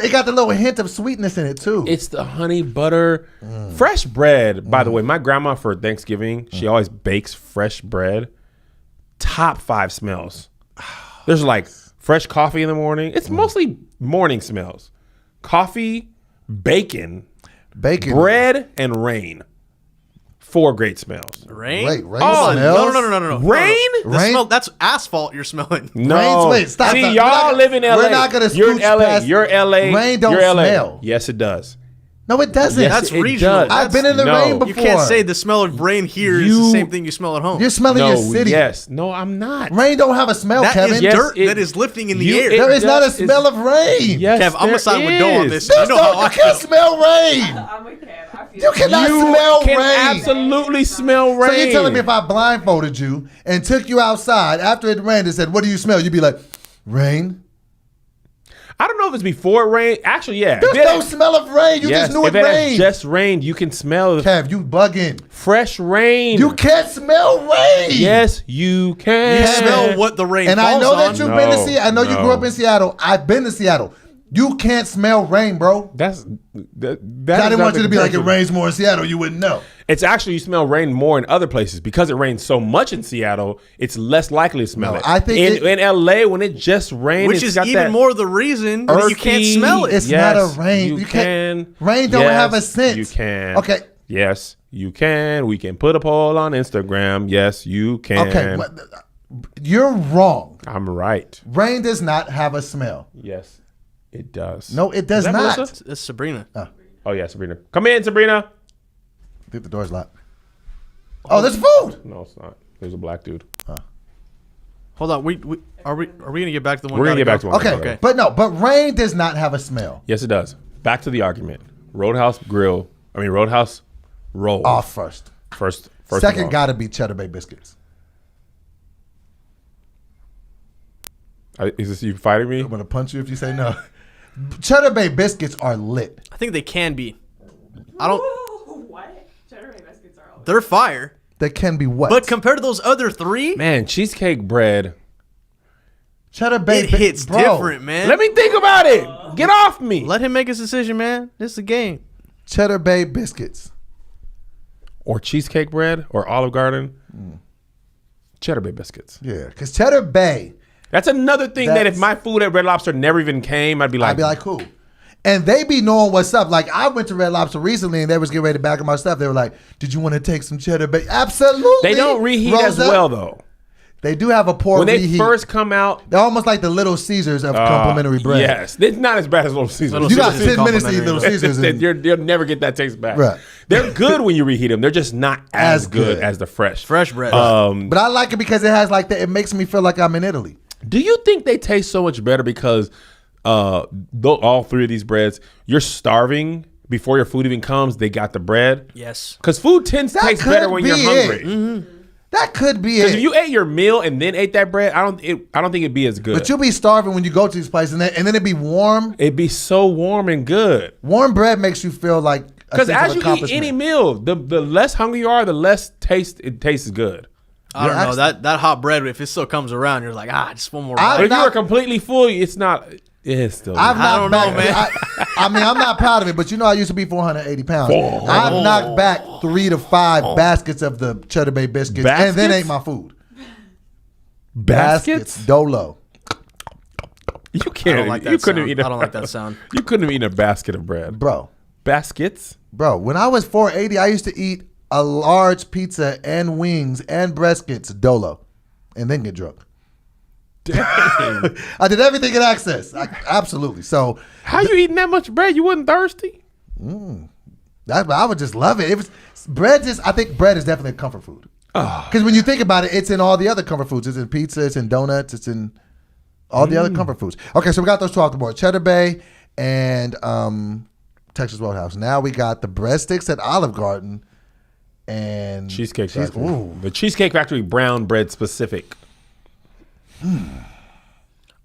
it got the little hint of sweetness in it too. It's the honey butter. Fresh bread, by the way. My grandma for Thanksgiving, she always bakes fresh bread. Top 5 smells. There's like fresh coffee in the morning. It's mostly morning smells. Coffee, bacon, bread, and rain. 4 great smells. Rain? Wait, rain smells? No. Rain? Rain? That's asphalt you're smelling. No. Wait, stop. See, stop. y'all live in LA. We're not going to You're in LA. past. You're LA. Rain don't You're LA. smell. Yes, it does. No, it doesn't. Yes, That's it regional. does. I've been in the rain before. You can't say the smell of rain here is the same thing you smell at home. You're smelling your city. Yes. No, I'm not. Rain don't have a smell, That Kevin. is Yes, dirt it- that is lifting in the you- air. There is not a smell of rain. Yes, Kev, I'm going to side with Doe on this. There's You know how you I can't feel. smell rain. I'm with Kev. I feel You cannot smell can rain. absolutely smell rain. So you're telling me if I blindfolded you and took you outside after it rained and said, "What do you smell?" You'd be like, "Rain." I don't know if it's before it rained. Actually, yeah. There's no smell of rain. You Yes, just knew it if it had rained. just rained, you can smell the Kev, you bugging. fresh rain. You can't smell rain. Yes, you can. You smell what the rain And falls I know that on. you've been to No, Seattle. I know you grew up in Seattle. I've been to Seattle. You can't smell rain, bro. That I is didn't not want the you to be like, it comparison. rains more in Seattle. You wouldn't know. It's actually, you smell rain more in other places because it rains so much in Seattle. It's less likely to smell No, it. I think in LA when it just rained, Which it's is got even that more the reason that you can't earthy- smell it. It's not a rain. You can't. Rain don't have a scent. You can. Okay. Yes, you can. We can put a poll on Instagram. Yes, you can. Okay. You're wrong. I'm right. Rain does not have a smell. Yes, it does. No, it does Is that not. Melissa? It's Sabrina. Oh yeah, Sabrina. Come in, Sabrina. I think the door's locked. Oh, there's food. No, it's not. There's a black dude. Hold on. Are we gonna get back to the one? We're gonna get back to one. Okay. But rain does not have a smell. Yes, it does. Back to the argument. Roadhouse roll. Off first. First. Second got to be Cheddar Bay biscuits. Is this you fighting me? I'm gonna punch you if you say no. Cheddar Bay biscuits are lit. I think they can be. I don't. What? Cheddar Bay biscuits are all. They're fire. They can be what? But compared to those other 3, Man, cheesecake bread. Cheddar Bay it hits different, man. Let me think about it. Get off me. Let him make his decision, man. This is a game. Cheddar Bay biscuits. Or cheesecake bread or Olive Garden. Cheddar Bay biscuits. Yeah, because Cheddar Bay. That's another thing that if my food at Red Lobster never even came, I'd be like, cool. And they be knowing what's up. Like, I went to Red Lobster recently and they was getting ready to bag up my stuff. They were like, did you want to take some Cheddar Bay? Absolutely. They don't reheat as well, though. They do have a poor when reheat. they first come out, they're almost like the Little Caesars of complimentary bread. Yes, it's not as bad as Little Caesars. You got 10 minutes to eat Little Caesars. You'll never get that taste back. Right. They're good when you reheat them. They're just not as good as the fresh bread. But I like it because it has like it makes me feel like I'm in Italy. Do you think they taste so much better because all 3 of these breads, you're starving before your food even comes? They got the bread. Yes. Because food tends to taste better when you're hungry. Mm-hmm. That could be it. Because if you ate your meal and then ate that bread, I don't think it'd be as good. But you'll be starving when you go to these places, and then it'd be warm. It'd be so warm and good. Warm bread makes you feel like because as you eat any meal, the less hungry you are, the less it tastes good. I don't know that hot bread. If it still comes around, you're like, just one more. But if you are completely full, it's not. It's still. I don't know, man. I mean, I'm not proud of it, but you know, I used to be 480 pounds. I've knocked back 3 to 5 baskets of the Cheddar Bay biscuits, and then ate my food. Baskets? Dolo. You can't. I don't like that sound. I don't like that sound. You couldn't have eaten a basket of bread, bro. Baskets, bro. When I was 480, I used to eat a large pizza and wings and briskets Dolo, and then get drunk. Dang. I did everything in access. Absolutely. So how you eating that much bread? You wasn't thirsty? I would just love it. It was bread. I think bread is definitely a comfort food. Because when you think about it, it's in all the other comfort foods. It's in pizza. It's in donuts. It's in all the other comfort foods. Okay, so we got those 2 off the board: Cheddar Bay and Texas Roadhouse. Now we got the breadsticks at Olive Garden and Cheesecake Factory. The Cheesecake Factory brown bread specific.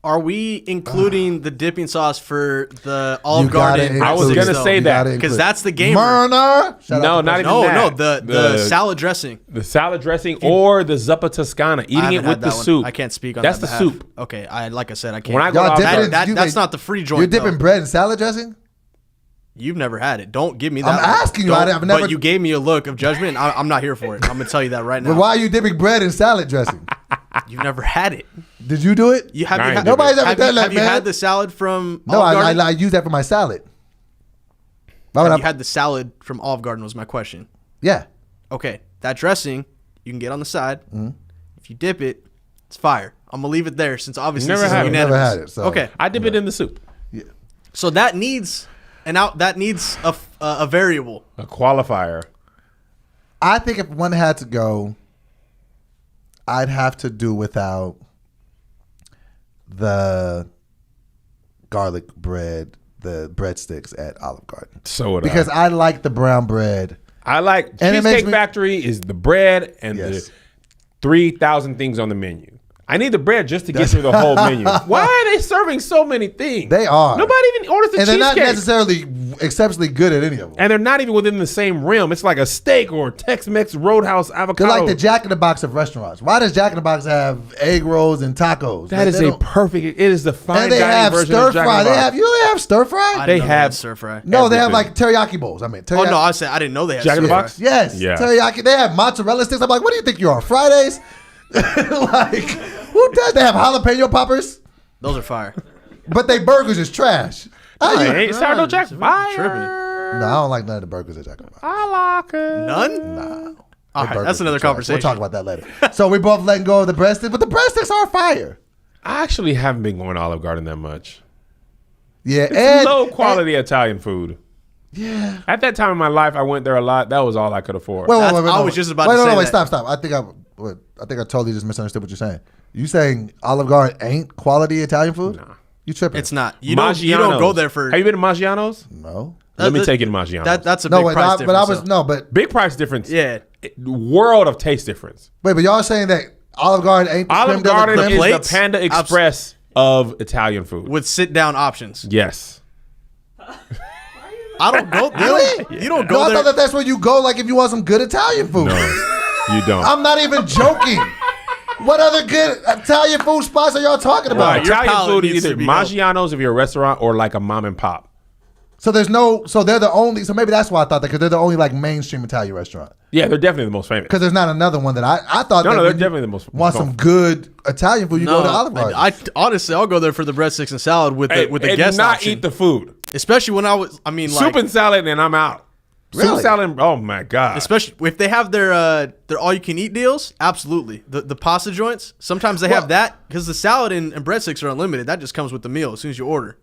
Are we including the dipping sauce for the Olive Garden? I was gonna say that because that's the gamer. Murner. No, not even that. No, the salad dressing. The salad dressing or the zuppa Toscana. Eating it with the soup. I can't speak on that's that. That's the soup. Okay, like I said, I can't. When I go that's not the free joint. You're dipping bread in salad dressing? You've never had it. Don't give me that. I'm asking you. I've never. But you gave me a look of judgment. I'm not here for it. I'm gonna tell you that right now. But why are you dipping bread in salad dressing? You've never had it. Did you do it? Nobody's ever done that, man. Have you had the salad from Olive Garden? I use that for my salad. Have you had the salad from Olive Garden was my question. Yeah. Okay. That dressing, you can get on the side. Mm-hmm. If you dip it, it's fire. I'm going to leave it there since obviously never had it. So. Okay. I dip it in the soup. Yeah. So that needs a variable. A qualifier. I think if one had to go, I'd have to do without the garlic bread, the breadsticks at Olive Garden. So would because I like the brown bread. I like Cheesecake Factory is the bread and the 3,000 things on the menu. I need the bread just to get through the whole menu. Why are they serving so many things? They are. Nobody even orders the cheesecake. And they're not necessarily exceptionally good at any of them. And they're not even within the same realm. It's like a steak or Tex-Mex Roadhouse avocado. They're like the Jack in the Box of restaurants. Why does Jack in the Box have egg rolls and tacos? That is a perfect. It is the fine dining version of Jack in the Box. They have stir fry. They have stir fry. No, they have like teriyaki bowls. I mean, teriyaki. Oh no, I didn't know they had Jack in the Box. Yes, teriyaki. They have mozzarella sticks. I'm like, what do you think you are, Fridays? Like, who does? They have jalapeno poppers. Those are fire. But they burgers is trash. Ain't sourdough Jack fire? No, I don't like none of the burgers at Jack in the Box. I like it. None? Nah. All right, that's another conversation. We'll talk about that later. So we both letting go of the breadsticks, but the breadsticks are fire. I actually haven't been going to Olive Garden that much. Yeah, it's low quality Italian food. Yeah. At that time in my life, I went there a lot. That was all I could afford. I was just about to say that. Stop. I think I totally just misunderstood what you're saying. You saying Olive Garden ain't quality Italian food? Nah. You tripping. It's not. You don't go there for... Have you been to Maggiano's? No. Let me take you to Maggiano's. That's a big price difference. Big price difference. Yeah. World of taste difference. Wait, but y'all saying that Olive Garden ain't the Olive Garden is plates? the Panda Express of Italian food. With sit-down options. Yes. I don't go... Really? You don't go there? I thought that's where you go like if you want some good Italian food. No, you don't. I'm not even joking. What other good Italian food spots are y'all talking about? Italian food is either Maggiano's if you're a restaurant or like a mom and pop. So they're the only, so maybe that's why I thought that, because they're the only like mainstream Italian restaurant. Yeah, they're definitely the most famous. Because there's not another one that I thought. No, they're definitely the most. Want some good Italian food? You go to Olive Garden. Honestly, I'll go there for the breadsticks and salad with the guest not option. Eat the food, especially when soup and salad, and I'm out. Really? Soup salad. Oh my god! Especially if they have their all you can eat deals. Absolutely, the pasta joints. Sometimes they have that because the salad and breadsticks are unlimited. That just comes with the meal as soon as you order.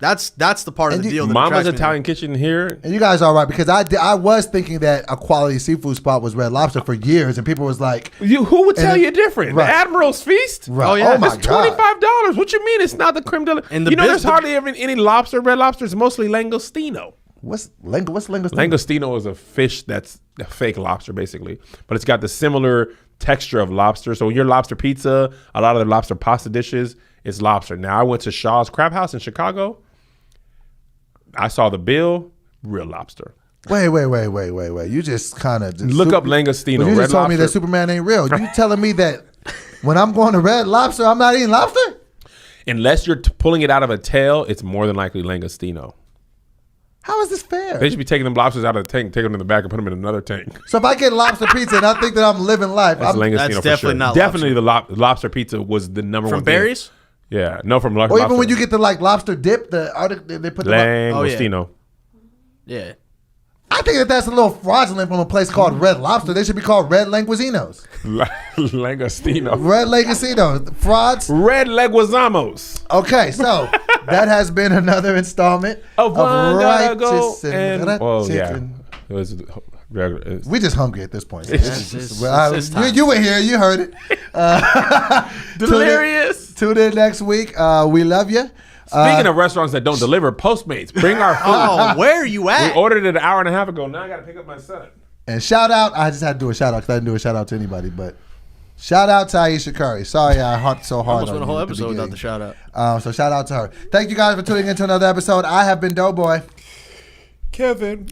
That's the part of the deal. Mama's Italian Kitchen here. And you guys are right, because I was thinking that a quality seafood spot was Red Lobster for years, and people was like, who would tell you different? Right. The Admiral's Feast? Right. Oh yeah, my it's $25. What you mean it's not the creme de la? And there's hardly ever any lobster. Red Lobster is mostly langostino. What's langostino? Langostino is a fish that's a fake lobster, basically, but it's got the similar texture of lobster. So your lobster pizza, a lot of the lobster pasta dishes, it's lobster. Now I went to Shaw's Crab House in Chicago. I saw the bill, real lobster. Wait. You just kind of look up langostino. You just told me that Superman ain't real. You telling me that when I'm going to Red Lobster, I'm not eating lobster? Unless you're pulling it out of a tail, it's more than likely langostino. How is this fair? They should be taking them lobsters out of the tank, take them in the back, and put them in another tank. So if I get lobster pizza and I think that I'm living life, that's langostino that's for definitely sure. not definitely lobster. The lobster pizza was the number one from Barry's. Thing. Yeah, no, from lobster. Or even when you get the like lobster dip, they put the langostino. Yeah. I think that's a little fraudulent from a place called Red Lobster. They should be called Red Languisinos. Langostino. Red Langostino. Frauds. Red Leguizamos. Okay, so that has been another installment of Righteous and Ratchet. Oh, yeah. We just hungry at this point. You were here. You heard it. Delirious. Tune in next week. We love you. Speaking of restaurants that don't deliver, Postmates, bring our food. Oh, where are you at? We ordered it an hour and a half ago. Now I got to pick up my son. And shout out. I just had to do a shout out because I didn't do a shout out to anybody. But Shout out to Ayesha Curry. Sorry I harped so hard on you. Almost went a whole episode without the shout out. So shout out to her. Thank you guys for tuning into another episode. I have been Doughboy. Kevin.